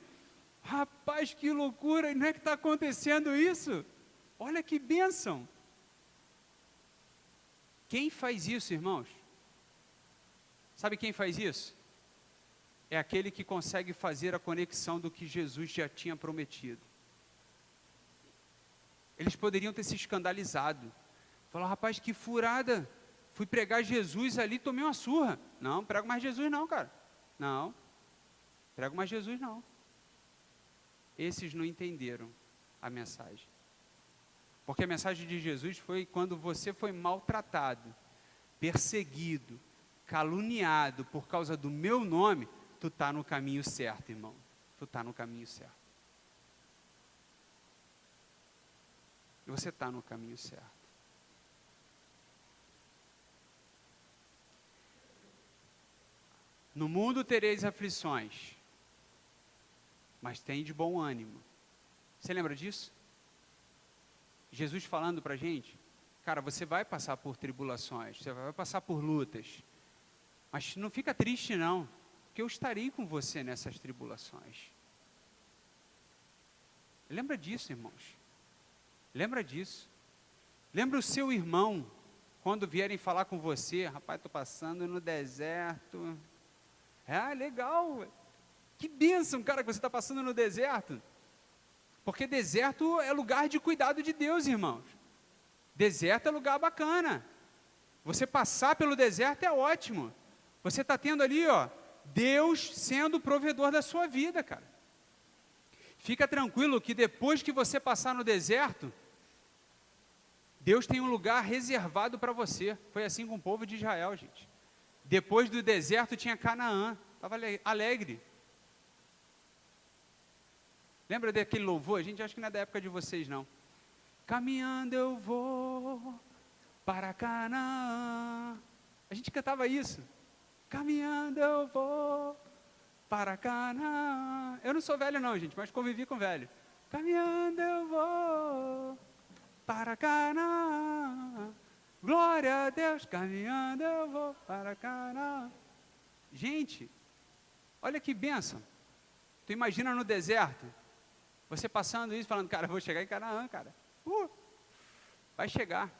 Rapaz, que loucura, não é que está acontecendo isso? Olha que bênção. Quem faz isso, irmãos? Sabe quem faz isso? É aquele que consegue fazer a conexão do que Jesus já tinha prometido. Eles poderiam ter se escandalizado. Falar, rapaz, que furada. Fui pregar Jesus ali, tomei uma surra. Não, prego mais Jesus não, cara. Não, prego mais Jesus não. Esses não entenderam a mensagem. Porque a mensagem de Jesus foi quando você foi maltratado, perseguido, caluniado por causa do meu nome, tu está no caminho certo, irmão. Tu está no caminho certo. E você está no caminho certo. No mundo tereis aflições, mas tem de bom ânimo. Você lembra disso? Jesus falando para a gente, cara, você vai passar por tribulações, você vai passar por lutas, mas não fica triste não, porque eu estarei com você nessas tribulações. Lembra disso, irmãos? Lembra disso? Lembra o seu irmão, quando vierem falar com você, rapaz, estou passando no deserto. Legal, que bênção, cara, que você está passando no deserto. Porque deserto é lugar de cuidado de Deus, irmãos. Deserto é lugar bacana. Você passar pelo deserto é ótimo. Você está tendo ali, Deus sendo o provedor da sua vida, cara. Fica tranquilo que depois que você passar no deserto, Deus tem um lugar reservado para você. Foi assim com o povo de Israel, gente. Depois do deserto tinha Canaã. Estava alegre. Lembra daquele louvor? A gente acha que não é da época de vocês, não. Caminhando eu vou para Canaã. A gente cantava isso. Caminhando eu vou para Canaã. Eu não sou velho não, gente, mas convivi com velho. Caminhando eu vou para Canaã. Glória a Deus, caminhando eu vou para Canaã. Gente, olha que bênção. Tu imagina no deserto, você passando isso, falando, cara, eu vou chegar em Canaã, cara. Vai chegar.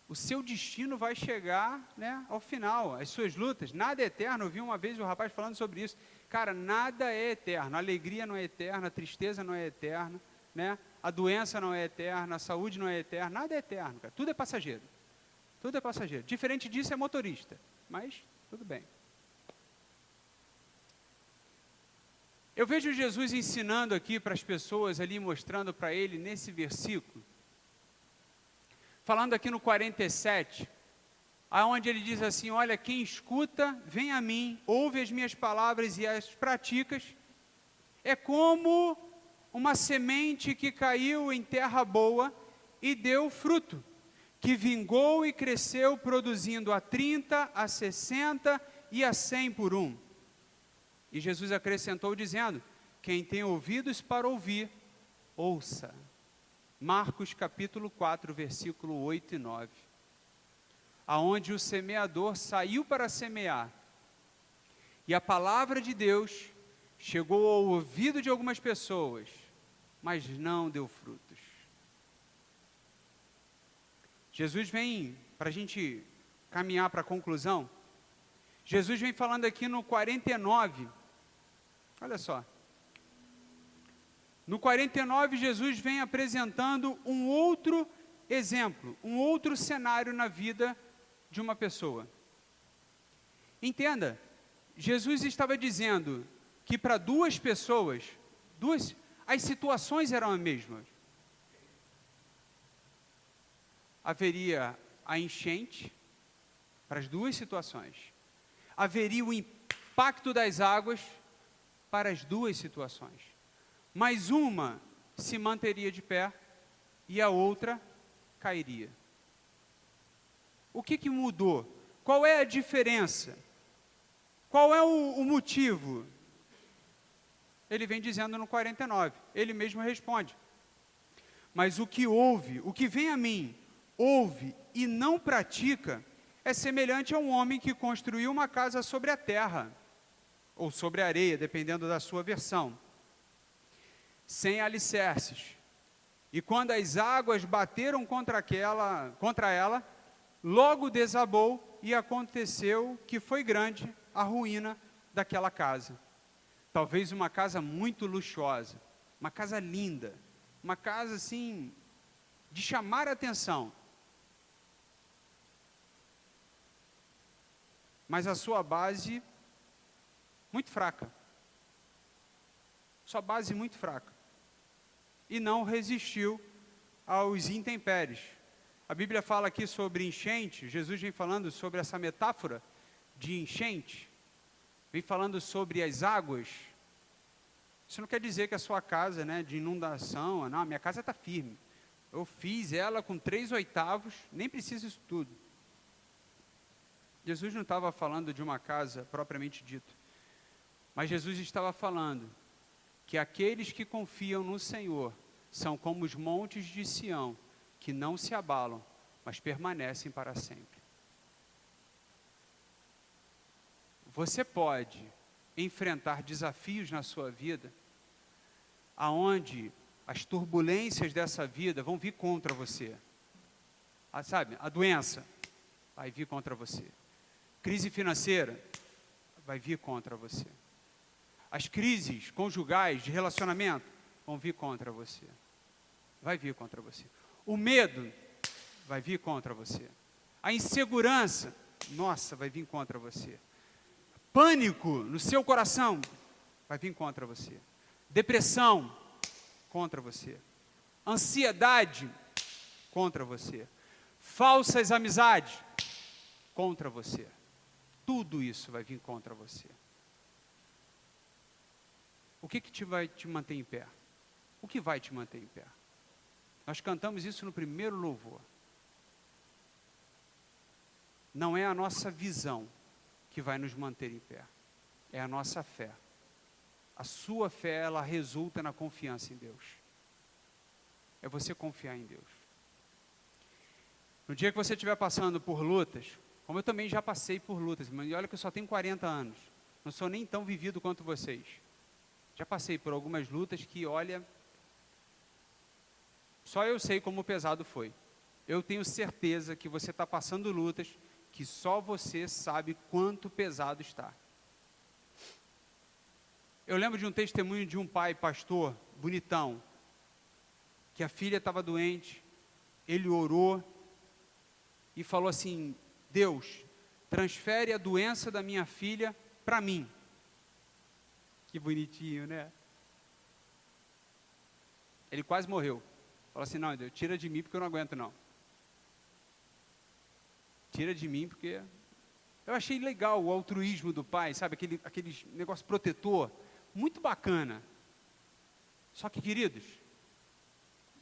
O seu destino vai chegar, né, ao final. As suas lutas, nada é eterno. Eu vi uma vez o rapaz falando sobre isso. Cara, nada é eterno. A alegria não é eterna, a tristeza não é eterna, né? A doença não é eterna, a saúde não é eterna, nada é eterno, cara. Tudo é passageiro. Tudo é passageiro. Diferente disso é motorista, mas tudo bem. Eu vejo Jesus ensinando aqui para as pessoas ali, mostrando para ele nesse versículo, falando aqui no 47, aonde ele diz assim, olha, quem escuta, vem a mim, ouve as minhas palavras e as praticas, é como uma semente que caiu em terra boa e deu fruto, que vingou e cresceu, produzindo a 30, a 60 e a 100 por um. E Jesus acrescentou dizendo, quem tem ouvidos para ouvir, ouça. Marcos capítulo 4, versículo 8 e 9. Aonde o semeador saiu para semear. E a palavra de Deus chegou ao ouvido de algumas pessoas, mas não deu frutos. Jesus vem, para a gente caminhar para a conclusão, Jesus vem falando aqui no 49, olha só. No 49, Jesus vem apresentando um outro exemplo, um outro cenário na vida de uma pessoa. Entenda, Jesus estava dizendo que para duas pessoas, as situações eram as mesmas. Haveria a enchente para as duas situações. Haveria o impacto das águas para as duas situações. Mas uma se manteria de pé e a outra cairia. O que mudou? Qual é a diferença? Qual é o motivo? Ele vem dizendo no 49, ele mesmo responde. Mas o que ouve, o que vem a mim, ouve e não pratica, é semelhante a um homem que construiu uma casa sobre a terra, ou sobre a areia, dependendo da sua versão, sem alicerces. E quando as águas bateram contra ela, logo desabou e aconteceu que foi grande a ruína daquela casa. Talvez uma casa muito luxuosa, uma casa linda, uma casa assim, de chamar a atenção. Mas a sua base, muito fraca. Sua base muito fraca. E não resistiu aos intempéries. A Bíblia fala aqui sobre enchente, Jesus vem falando sobre essa metáfora de enchente, vem falando sobre as águas. Isso não quer dizer que a sua casa, né, de inundação, não, a minha casa está firme. Eu fiz ela com 3/8, nem preciso isso tudo. Jesus não estava falando de uma casa propriamente dito, mas Jesus estava falando que aqueles que confiam no Senhor são como os montes de Sião, que não se abalam, mas permanecem para sempre. Você pode enfrentar desafios na sua vida, aonde as turbulências dessa vida vão vir contra você. Sabe, a doença vai vir contra você. Crise financeira vai vir contra você. As crises conjugais de relacionamento vão vir contra você. Vai vir contra você. O medo vai vir contra você. A insegurança, nossa, vai vir contra você. Pânico no seu coração vai vir contra você. Depressão contra você. Ansiedade contra você. Falsas amizades contra você. Tudo isso vai vir contra você. O que vai te manter em pé? O que vai te manter em pé? Nós cantamos isso no primeiro louvor. Não é a nossa visão que vai nos manter em pé. É a nossa fé. A sua fé, ela resulta na confiança em Deus. É você confiar em Deus. No dia que você estiver passando por lutas, como eu também já passei por lutas, mas olha que eu só tenho 40 anos. Não sou nem tão vivido quanto vocês. Já passei por algumas lutas que, olha, só eu sei como pesado foi. Eu tenho certeza que você está passando lutas que só você sabe quanto pesado está. Eu lembro de um testemunho de um pai, pastor, bonitão, que a filha estava doente, ele orou e falou assim: Deus, transfere a doença da minha filha para mim. Que bonitinho, né? Ele quase morreu. Falou assim: não, Deus, tira de mim porque eu não aguento não. Tira de mim porque... Eu achei legal o altruísmo do pai, sabe? Aquele negócio protetor. Muito bacana. Só que, queridos,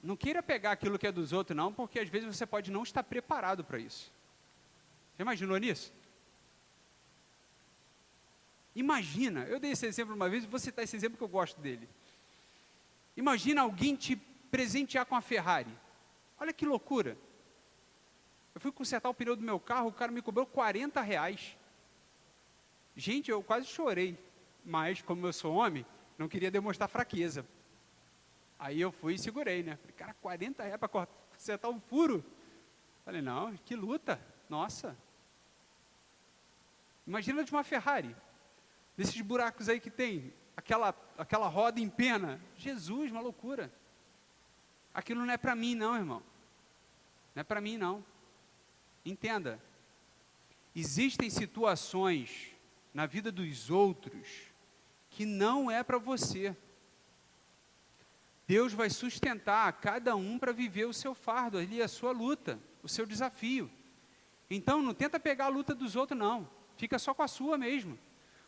não queira pegar aquilo que é dos outros não, porque às vezes você pode não estar preparado para isso. Você imaginou nisso? Imagina, eu dei esse exemplo uma vez, vou citar esse exemplo que eu gosto dele. Imagina alguém te presentear com a Ferrari. Olha que loucura. Eu fui consertar o pneu do meu carro, o cara me cobrou R$40. Gente, eu quase chorei. Mas, como eu sou homem, não queria demonstrar fraqueza. Aí eu fui e segurei, né? Falei, cara, R$40 para consertar um furo. Falei, não, que luta. Nossa. Imagina de uma Ferrari. Desses buracos aí que tem, aquela roda em pena. Jesus, uma loucura. Aquilo não é para mim não, irmão. Não é para mim não. Entenda. Existem situações na vida dos outros que não é para você. Deus vai sustentar cada um para viver o seu fardo, ali a sua luta, o seu desafio. Então não tenta pegar a luta dos outros não. Fica só com a sua mesmo.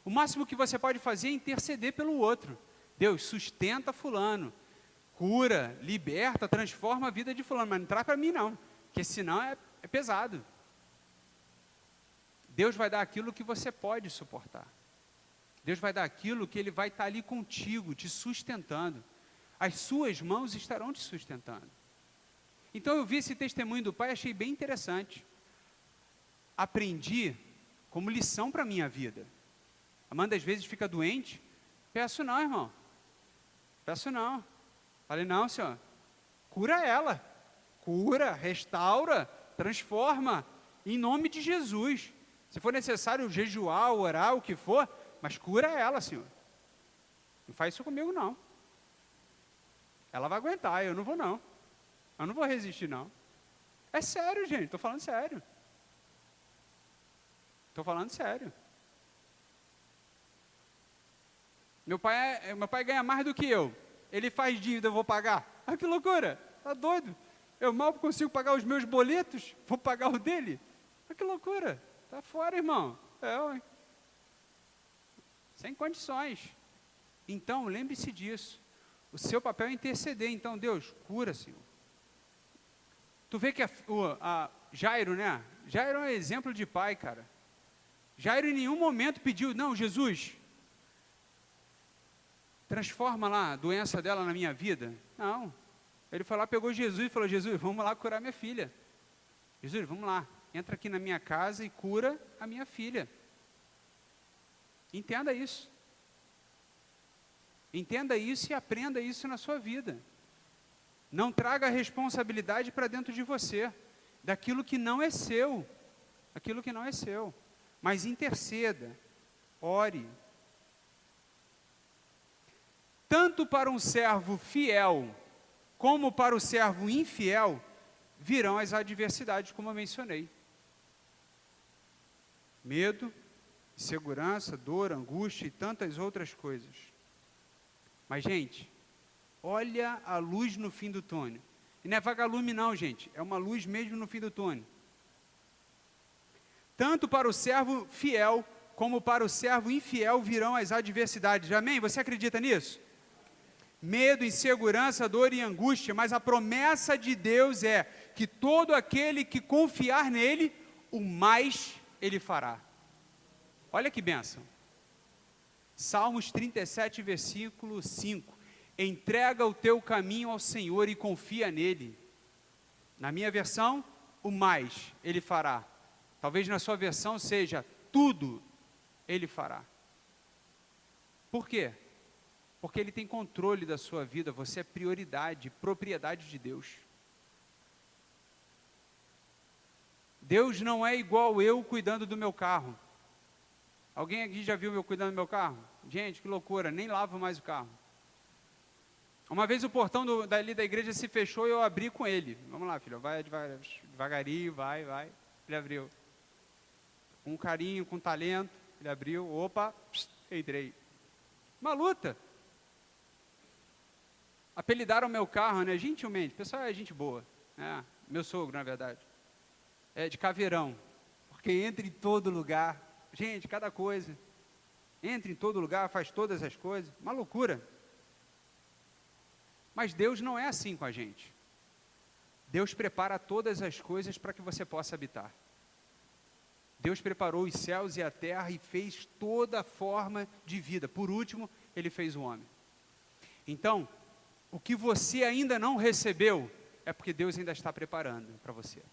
O máximo que você pode fazer é interceder pelo outro. Deus, sustenta fulano, cura, liberta, transforma a vida de fulano, mas não traz para mim não, porque senão é pesado. Deus vai dar aquilo que você pode suportar. Deus vai dar aquilo que Ele vai estar ali contigo, te sustentando. As suas mãos estarão te sustentando. Então eu vi esse testemunho do pai, achei bem interessante. Aprendi como lição para a minha vida. Amanda às vezes fica doente. Peço não, irmão. Peço não. Falei, não, Senhor. Cura ela. Cura, restaura, transforma. Em nome de Jesus. Se for necessário jejuar, orar, o que for, mas cura ela, Senhor. Não faz isso comigo, não. Ela vai aguentar, eu não vou, não. Eu não vou resistir, não. É sério, gente, estou falando sério. Estou falando sério. Meu pai ganha mais do que eu. Ele faz dívida, eu vou pagar. Ah, que loucura, tá doido. Eu mal consigo pagar os meus boletos, vou pagar o dele? Mas que loucura, está fora, irmão. Ué. Sem condições. Então, lembre-se disso. O seu papel é interceder. Então, Deus, cura, Senhor. Tu vê que a Jairo, né? Jairo é um exemplo de pai, cara. Jairo em nenhum momento pediu, não, Jesus, transforma lá a doença dela na minha vida. Não. Ele foi lá, pegou Jesus e falou, Jesus, vamos lá curar minha filha. Jesus, vamos lá, entra aqui na minha casa e cura a minha filha. Entenda isso. Entenda isso e aprenda isso na sua vida. Não traga a responsabilidade para dentro de você, daquilo que não é seu. Aquilo que não é seu. Mas interceda, ore. Tanto para um servo fiel, como para o servo infiel, virão as adversidades, como eu mencionei. Medo, insegurança, dor, angústia e tantas outras coisas. Mas, gente, olha a luz no fim do túnel. E não é vagalume não, gente, é uma luz mesmo no fim do túnel. Tanto para o servo fiel, como para o servo infiel virão as adversidades. Amém? Você acredita nisso? Medo, insegurança, dor e angústia, mas a promessa de Deus é que todo aquele que confiar nele, o mais ele fará. Olha que bênção. Salmos 37, versículo 5. Entrega o teu caminho ao Senhor e confia nele. Na minha versão, o mais ele fará. Talvez na sua versão seja, tudo ele fará. Por quê? Porque ele tem controle da sua vida, você é prioridade, propriedade de Deus. Deus não é igual eu cuidando do meu carro. Alguém aqui já viu eu cuidando do meu carro? Gente, que loucura, nem lavo mais o carro. Uma vez o portão dali da igreja se fechou e eu abri com ele. Vamos lá, filho, vai devagarinho, vai. Ele abriu. Com carinho, com talento, ele abriu, opa, entrei. Uma luta. Apelidaram meu carro, né, gentilmente, o pessoal é gente boa, né? Meu sogro, na verdade, é de caveirão, porque entra em todo lugar, gente, cada coisa, entra em todo lugar, faz todas as coisas, uma loucura. Mas Deus não é assim com a gente. Deus prepara todas as coisas para que você possa habitar. Deus preparou os céus e a terra e fez toda forma de vida. Por último, Ele fez o homem. Então, o que você ainda não recebeu, é porque Deus ainda está preparando para você.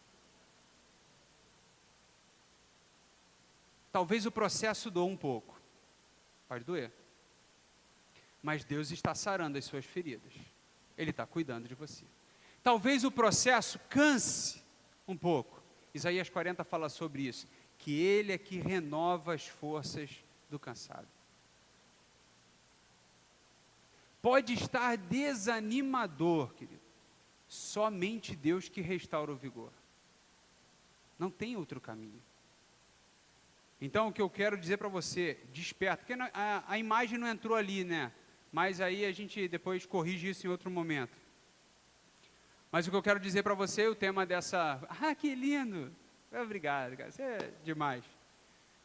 Talvez o processo doa um pouco. Pode doer. Mas Deus está sarando as suas feridas. Ele está cuidando de você. Talvez o processo canse um pouco. Isaías 40 fala sobre isso. Que Ele é que renova as forças do cansado. Pode estar desanimador, querido. Somente Deus que restaura o vigor. Não tem outro caminho. Então, o que eu quero dizer para você, desperta. Porque a imagem não entrou ali, né? Mas aí a gente depois corrige isso em outro momento. Mas o que eu quero dizer para você, o tema dessa... Ah, que lindo! Obrigado, cara. Você é demais.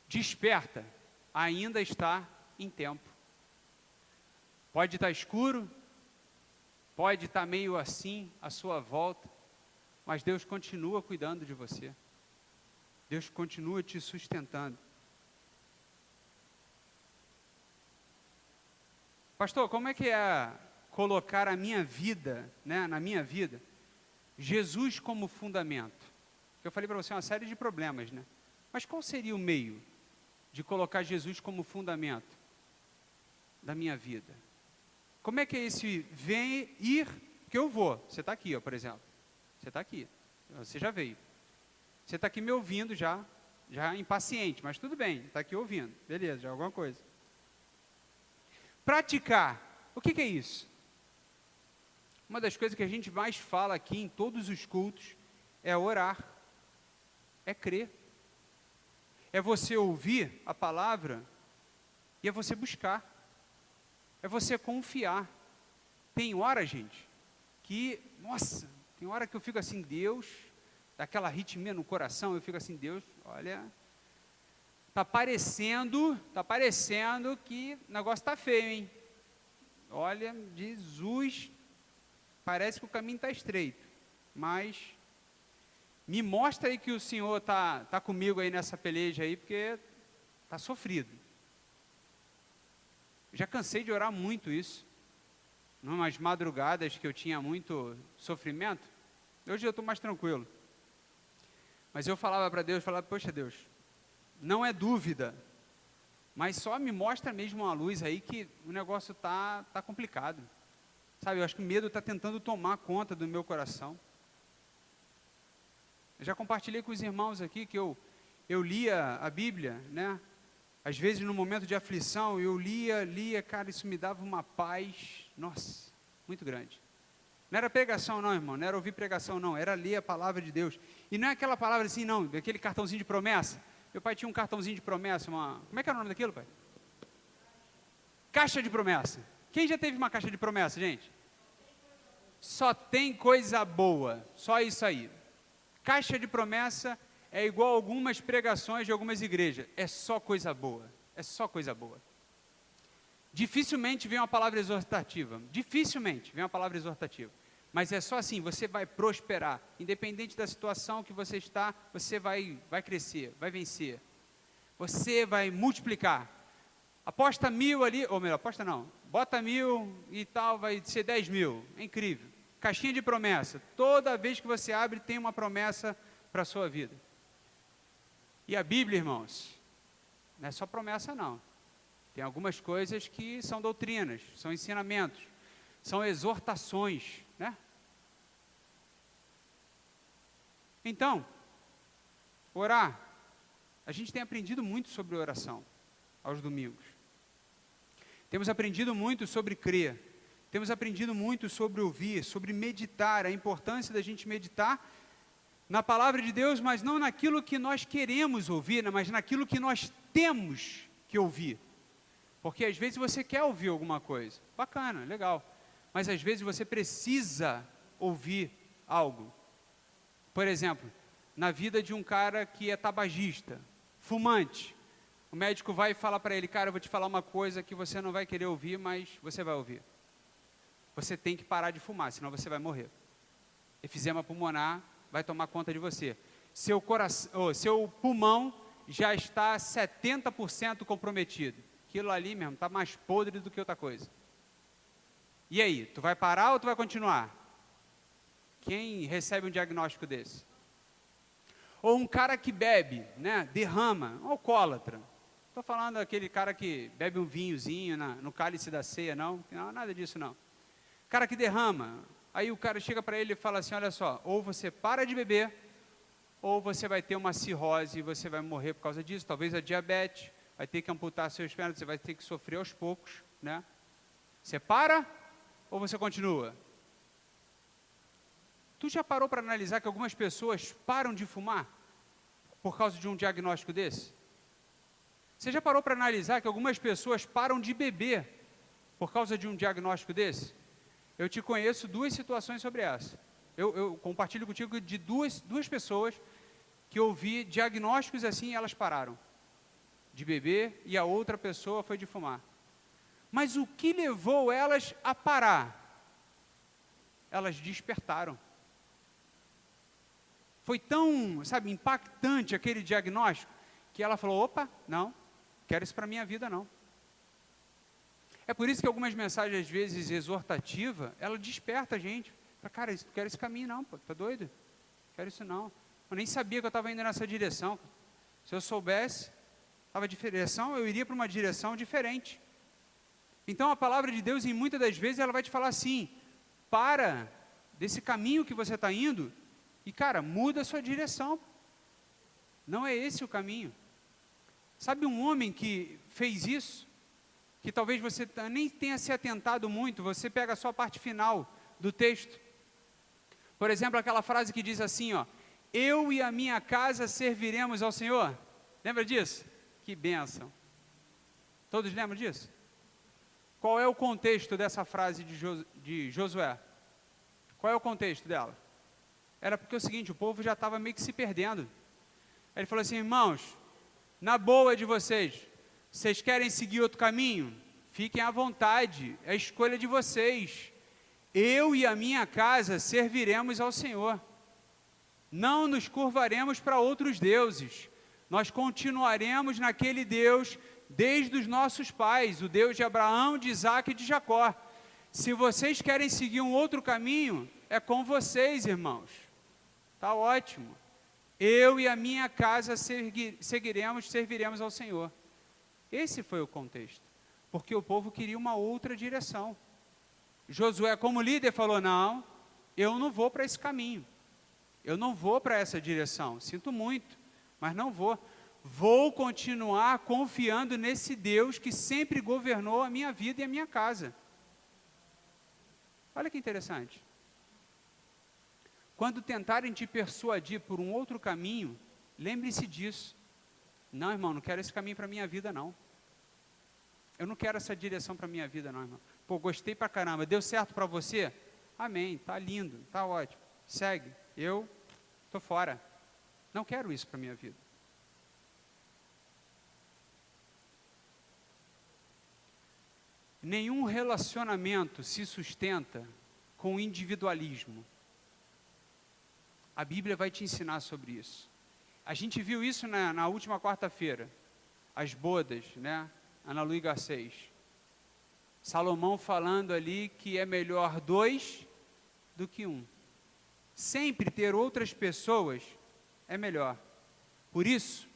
Desperta. Ainda está em tempo. Pode estar escuro, pode estar meio assim à sua volta, mas Deus continua cuidando de você. Deus continua te sustentando. Pastor, como é que é colocar a minha vida, né, na minha vida, Jesus como fundamento? Eu falei para você uma série de problemas, né? Mas qual seria o meio de colocar Jesus como fundamento da minha vida? Como é que é esse ir, que eu vou? Você está aqui, ó, por exemplo. Você está aqui, você já veio. Você está aqui me ouvindo já impaciente, mas tudo bem, está aqui ouvindo. Beleza, já é alguma coisa. Praticar, o que é isso? Uma das coisas que a gente mais fala aqui em todos os cultos é orar, é crer. É você ouvir a palavra e é você buscar. É você confiar. Tem hora, gente, que, nossa, Tem hora que eu fico assim, Deus, daquela arritmia no coração, eu fico assim, Deus, olha, tá parecendo que o negócio tá feio, hein? Olha, Jesus, parece que o caminho está estreito, mas me mostra aí que o Senhor tá comigo aí nessa peleja aí, porque tá sofrido. Já cansei de orar muito isso, numas madrugadas que eu tinha muito sofrimento. Hoje eu estou mais tranquilo, mas eu falava para Deus, poxa Deus, não é dúvida, mas só me mostra mesmo uma luz aí que o negócio tá complicado, sabe? Eu acho que o medo está tentando tomar conta do meu coração. Eu já compartilhei com os irmãos aqui que eu lia a Bíblia, né? Às vezes no momento de aflição, eu lia, cara, isso me dava uma paz, nossa, muito grande. Não era pregação não, irmão, não era ouvir pregação não, era ler a palavra de Deus. E não é aquela palavra assim não, aquele cartãozinho de promessa. Meu pai tinha um cartãozinho de promessa, como é que era o nome daquilo, pai? Caixa de promessa. Quem já teve uma caixa de promessa, gente? Só tem coisa boa, só isso aí. Caixa de promessa é igual a algumas pregações de algumas igrejas, é só coisa boa, é só coisa boa. Dificilmente vem uma palavra exortativa, mas é só assim, você vai prosperar, independente da situação que você está, você vai crescer, vai vencer, você vai multiplicar. Aposta 1.000 ali, ou melhor, aposta não, bota 1.000 e tal, vai ser 10.000, é incrível. Caixinha de promessa, toda vez que você abre tem uma promessa para a sua vida. E a Bíblia, irmãos, não é só promessa não, tem algumas coisas que são doutrinas, são ensinamentos, são exortações, né? Então, orar, a gente tem aprendido muito sobre oração, aos domingos, temos aprendido muito sobre crer, temos aprendido muito sobre ouvir, sobre meditar, a importância da gente meditar na palavra de Deus, mas não naquilo que nós queremos ouvir, mas naquilo que nós temos que ouvir. Porque às vezes você quer ouvir alguma coisa, bacana, legal, mas às vezes você precisa ouvir algo. Por exemplo, na vida de um cara que é tabagista, fumante, o médico vai e fala para ele, cara, eu vou te falar uma coisa que você não vai querer ouvir, mas você vai ouvir. Você tem que parar de fumar, senão você vai morrer. Efizema pulmonar vai tomar conta de você. Seu pulmão já está 70% comprometido. Aquilo ali mesmo, está mais podre do que outra coisa. E aí, tu vai parar ou tu vai continuar? Quem recebe um diagnóstico desse? Ou um cara que bebe, né, derrama, um alcoólatra. Estou falando daquele cara que bebe um vinhozinho no cálice da ceia, não, nada disso não. Cara que derrama, aí o cara chega para ele e fala assim, olha só, ou você para de beber, ou você vai ter uma cirrose e você vai morrer por causa disso, talvez a diabetes, vai ter que amputar seus pernas, você vai ter que sofrer aos poucos, né? Você para ou você continua? Tu já parou para analisar que algumas pessoas param de fumar por causa de um diagnóstico desse? Você já parou para analisar que algumas pessoas param de beber por causa de um diagnóstico desse? Eu te conheço duas situações sobre essa. Eu compartilho contigo de duas pessoas que eu vi diagnósticos assim e elas pararam de beber e a outra pessoa foi de fumar. Mas o que levou elas a parar? Elas despertaram. Foi tão, sabe, impactante aquele diagnóstico, que ela falou, opa, não, quero isso para a minha vida não. É por isso que algumas mensagens, às vezes, exortativas, ela desperta a gente. Fala, cara, não quero esse caminho não, pô, tá doido? Quero isso não. Eu nem sabia que eu estava indo nessa direção. Se eu soubesse, estava de direção, eu iria para uma direção diferente. Então, a palavra de Deus, em muitas das vezes, ela vai te falar assim, para desse caminho que você está indo, e, cara, muda a sua direção. Não é esse o caminho. Sabe um homem que fez isso? Que talvez você nem tenha se atentado muito, você pega só a parte final do texto. Por exemplo, aquela frase que diz assim, ó, eu e a minha casa serviremos ao Senhor. Lembra disso? Que bênção. Todos lembram disso? Qual é o contexto dessa frase de Josué? Qual é o contexto dela? era porque é o seguinte, o povo já estava meio que se perdendo. Aí ele falou assim, irmãos, na boa de vocês querem seguir outro caminho? Fiquem à vontade, é a escolha de vocês. Eu e a minha casa serviremos ao Senhor. Não nos curvaremos para outros deuses. Nós continuaremos naquele Deus desde os nossos pais, o Deus de Abraão, de Isaac e de Jacó. Se vocês querem seguir um outro caminho, é com vocês, irmãos. Está ótimo. Eu e a minha casa serviremos ao Senhor. Esse foi o contexto. Porque o povo queria uma outra direção. Josué, como líder, falou, não, eu não vou para esse caminho. Eu não vou para essa direção. Sinto muito, mas não vou. Vou continuar confiando nesse Deus que sempre governou a minha vida e a minha casa. Olha que interessante. Quando tentarem te persuadir por um outro caminho, lembre-se disso. Não, irmão, não quero esse caminho para a minha vida, não. Eu não quero essa direção para a minha vida, não, irmão. Pô, gostei pra caramba, deu certo para você? Amém, tá lindo, tá ótimo. Segue, eu tô fora. Não quero isso para a minha vida. Nenhum relacionamento se sustenta com individualismo. A Bíblia vai te ensinar sobre isso. A gente viu isso na última quarta-feira, as bodas, né? Ana Lu e Garcês. Salomão falando ali que é melhor 2 do que 1. Sempre ter outras pessoas é melhor. Por isso,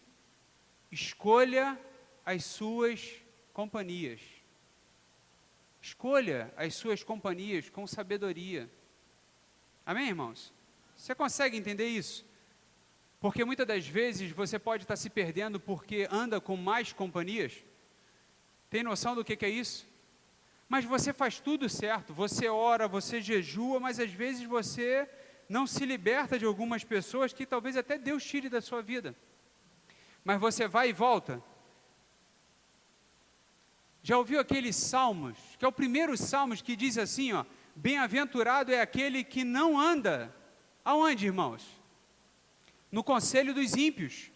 escolha as suas companhias. Escolha as suas companhias com sabedoria. Amém, irmãos? Você consegue entender isso? Porque muitas das vezes você pode estar se perdendo porque anda com mais companhias. Tem noção do que é isso? Mas você faz tudo certo, você ora, você jejua, mas às vezes você não se liberta de algumas pessoas que talvez até Deus tire da sua vida. Mas você vai e volta. Já ouviu aqueles salmos, que é o primeiro salmos que diz assim, ó, bem-aventurado é aquele que não anda, aonde, irmãos? No conselho dos ímpios,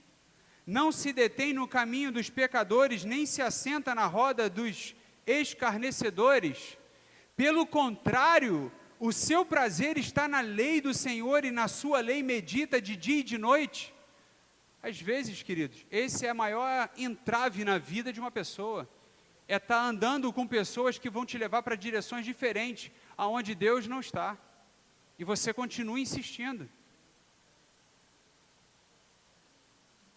não se detém no caminho dos pecadores, nem se assenta na roda dos escarnecedores, pelo contrário, o seu prazer está na lei do Senhor e na sua lei medita de dia e de noite. Às vezes, queridos, esse é a maior entrave na vida de uma pessoa, é estar andando com pessoas que vão te levar para direções diferentes, aonde Deus não está, e você continua insistindo.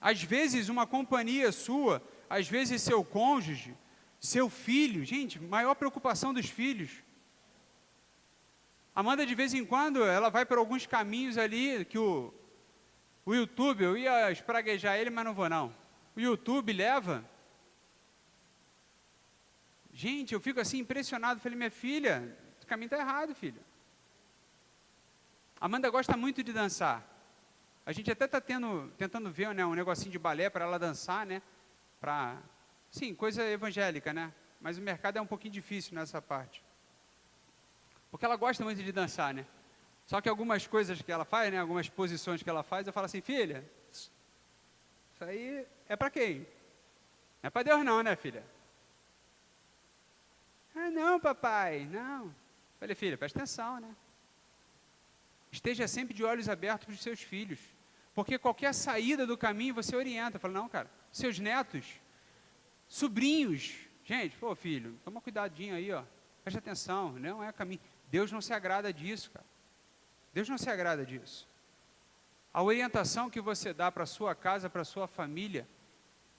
Às vezes uma companhia sua, às vezes seu cônjuge, seu filho, gente, maior preocupação dos filhos. Amanda de vez em quando, ela vai por alguns caminhos ali, que o YouTube, eu ia espraguejar ele, mas não vou não. O YouTube leva. Gente, eu fico assim impressionado, falei, minha filha, o caminho está errado, filha. Amanda gosta muito de dançar. A gente até está tentando ver, né, um negocinho de balé para ela dançar, né? Sim, coisa evangélica, né? Mas o mercado é um pouquinho difícil nessa parte. Porque ela gosta muito de dançar, né? Só que algumas coisas que ela faz, né, algumas posições que ela faz, eu falo assim, filha, isso aí é para quem? Não é para Deus não, né, filha? Ah, não, papai, não. Falei, filha, presta atenção, né? Esteja sempre de olhos abertos para os seus filhos. Porque qualquer saída do caminho você orienta. Fala, não, cara, seus netos, sobrinhos, gente, pô, filho, toma cuidadinho aí, ó. Presta atenção, não é caminho. Deus não se agrada disso, cara. Deus não se agrada disso. A orientação que você dá para a sua casa, para a sua família,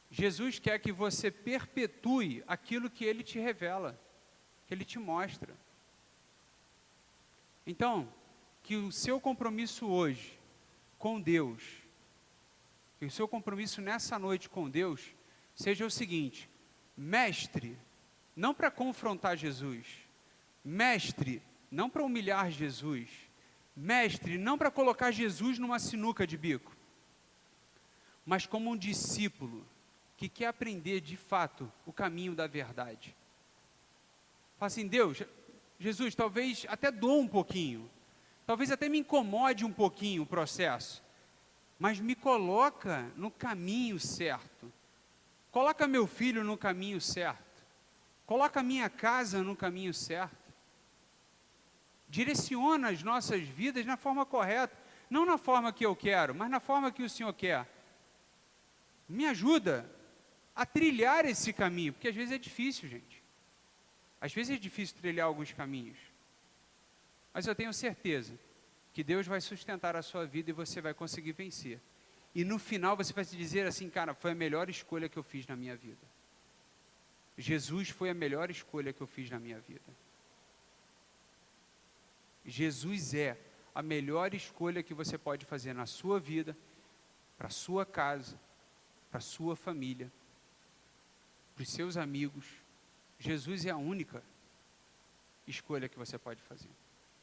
Jesus quer que você perpetue aquilo que Ele te revela, que Ele te mostra. Então, que o seu compromisso hoje com Deus, que o seu compromisso nessa noite com Deus, seja o seguinte, mestre, não para confrontar Jesus, mestre, não para humilhar Jesus, mestre, não para colocar Jesus numa sinuca de bico, mas como um discípulo que quer aprender de fato o caminho da verdade. Fala assim, Deus, Jesus, talvez até dou um pouquinho, talvez até me incomode um pouquinho o processo, mas me coloca no caminho certo. Coloca meu filho no caminho certo. Coloca minha casa no caminho certo. Direciona as nossas vidas na forma correta. Não na forma que eu quero, mas na forma que o Senhor quer. Me ajuda a trilhar esse caminho, porque às vezes é difícil, gente. Às vezes é difícil trilhar alguns caminhos. Mas eu tenho certeza que Deus vai sustentar a sua vida e você vai conseguir vencer. E no final você vai se dizer assim, cara, foi a melhor escolha que eu fiz na minha vida. Jesus foi a melhor escolha que eu fiz na minha vida. Jesus é a melhor escolha que você pode fazer na sua vida, para a sua casa, para a sua família, para os seus amigos. Jesus é a única escolha que você pode fazer.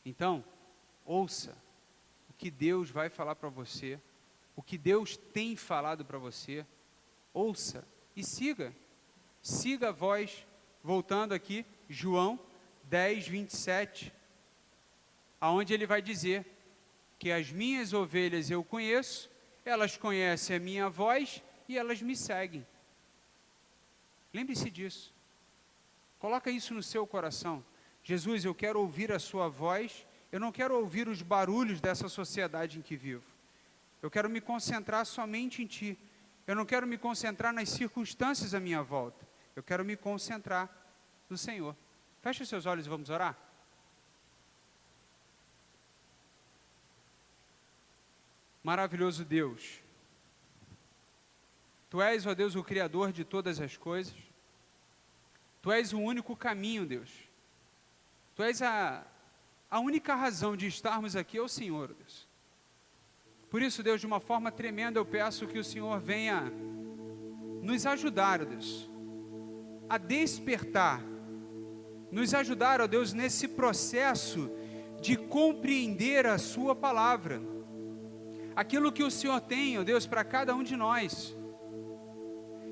Então, ouça o que Deus vai falar para você, o que Deus tem falado para você. Ouça e siga. Siga a voz, voltando aqui, João 10, 27, aonde ele vai dizer que as minhas ovelhas eu conheço, elas conhecem a minha voz e elas me seguem. Lembre-se disso. Coloca isso no seu coração. Jesus, eu quero ouvir a sua voz, eu não quero ouvir os barulhos dessa sociedade em que vivo. Eu quero me concentrar somente em Ti. Eu não quero me concentrar nas circunstâncias à minha volta. Eu quero me concentrar no Senhor. Feche os seus olhos e vamos orar. Maravilhoso Deus, Tu és, ó Deus, o Criador de todas as coisas. Tu és o único caminho, Deus. Tu és a única razão de estarmos aqui, é o Senhor, Deus. Por isso, Deus, de uma forma tremenda, eu peço que o Senhor venha nos ajudar, ó Deus, a despertar, nos ajudar, ó Deus, nesse processo de compreender a Sua palavra, aquilo que o Senhor tem, ó Deus, para cada um de nós.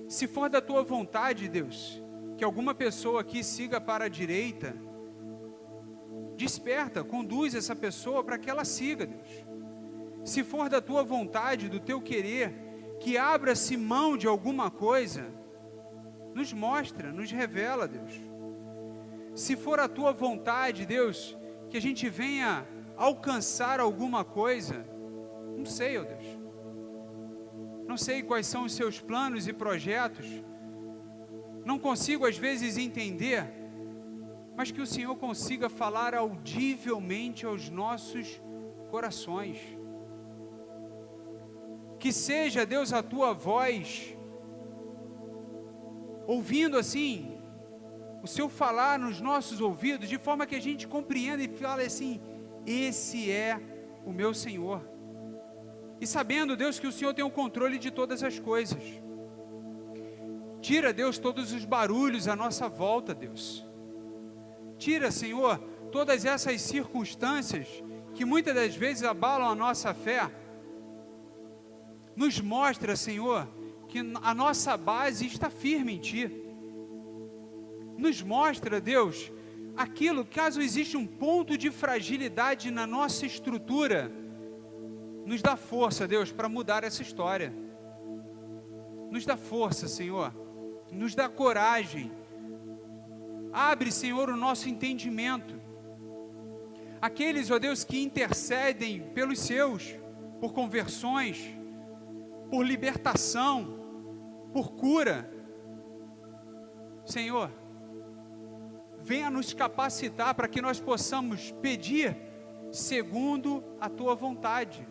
Se for da Tua vontade, Deus, que alguma pessoa aqui siga para a direita, desperta, conduz essa pessoa para que ela siga, Deus. Se for da Tua vontade, do Teu querer, que abra-se mão de alguma coisa, nos mostra, nos revela, Deus. Se for a Tua vontade, Deus, que a gente venha alcançar alguma coisa, não sei, ó Deus. Não sei quais são os Seus planos e projetos. Não consigo às vezes entender, mas que o Senhor consiga falar audivelmente aos nossos corações. Que seja, Deus, a Tua voz, ouvindo assim, o Seu falar nos nossos ouvidos, de forma que a gente compreenda e fale assim, esse é o meu Senhor. E sabendo, Deus, que o Senhor tem o controle de todas as coisas. Tira, Deus, todos os barulhos à nossa volta, Deus. Tira, Senhor, todas essas circunstâncias que muitas das vezes abalam a nossa fé. Nos mostra, Senhor, que a nossa base está firme em Ti. Nos mostra, Deus, aquilo, caso exista um ponto de fragilidade na nossa estrutura, nos dá força, Deus, para mudar essa história. Nos dá força, Senhor. Nos dá coragem. Abre, Senhor, o nosso entendimento. Aqueles, ó Deus, que intercedem pelos seus, por conversões, por libertação, por cura. Senhor, venha nos capacitar para que nós possamos pedir segundo a Tua vontade,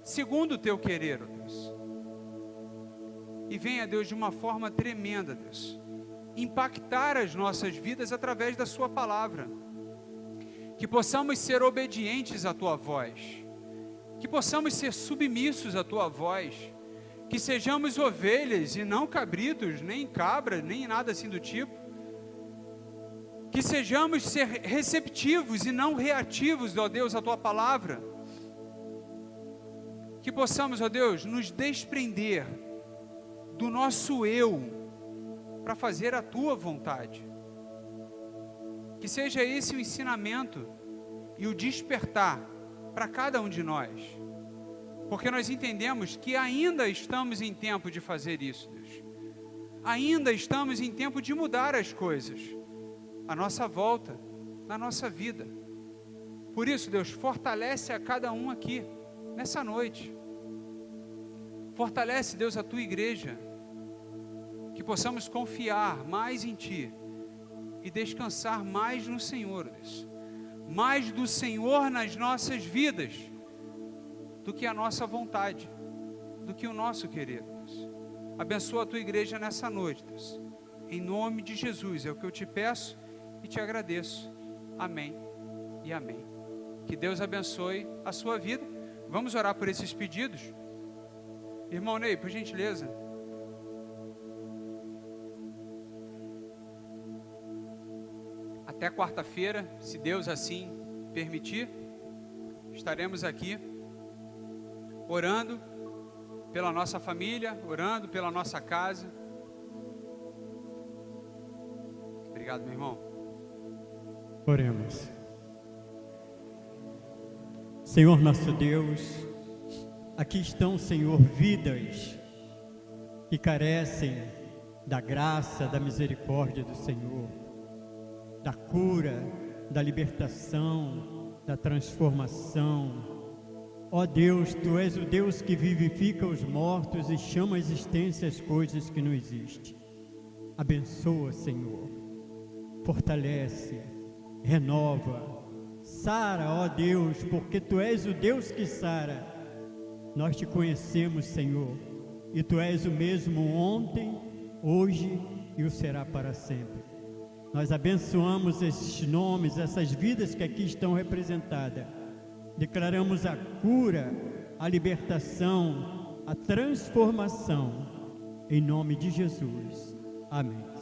segundo o Teu querer, ó Deus. E venha, Deus, de uma forma tremenda, Deus, impactar as nossas vidas através da Sua palavra. Que possamos ser obedientes à Tua voz, que possamos ser submissos à Tua voz, que sejamos ovelhas e não cabritos, nem cabras, nem nada assim do tipo, que sejamos ser receptivos e não reativos, ó Deus, à Tua palavra, que possamos, ó Deus, nos desprender do nosso eu, para fazer a Tua vontade. Que seja esse o ensinamento e o despertar para cada um de nós, porque nós entendemos que ainda estamos em tempo de fazer isso, Deus. Ainda estamos em tempo de mudar as coisas, à nossa volta, na nossa vida. Por isso, Deus, fortalece a cada um aqui, nessa noite. Fortalece, Deus, a tua igreja, que possamos confiar mais em Ti e descansar mais no Senhor, Deus. Mais do Senhor nas nossas vidas, do que a nossa vontade, do que o nosso querer, Deus. Abençoa a tua igreja nessa noite, Deus. Em nome de Jesus, é o que eu te peço e te agradeço. Amém e amém. Que Deus abençoe a sua vida. Vamos orar por esses pedidos? Irmão Ney, por gentileza. Até quarta-feira, se Deus assim permitir, estaremos aqui orando pela nossa família, orando pela nossa casa. Obrigado, meu irmão. Oremos. Senhor nosso Deus, aqui estão, Senhor, vidas que carecem da graça, da misericórdia do Senhor, da cura, da libertação, da transformação. Ó Deus, Tu és o Deus que vivifica os mortos e chama à existência as coisas que não existem. Abençoa, Senhor, fortalece, renova, sara, ó Deus, porque Tu és o Deus que sara. Nós Te conhecemos, Senhor, e Tu és o mesmo ontem, hoje e o será para sempre. Nós abençoamos esses nomes, essas vidas que aqui estão representadas. Declaramos a cura, a libertação, a transformação, em nome de Jesus. Amém.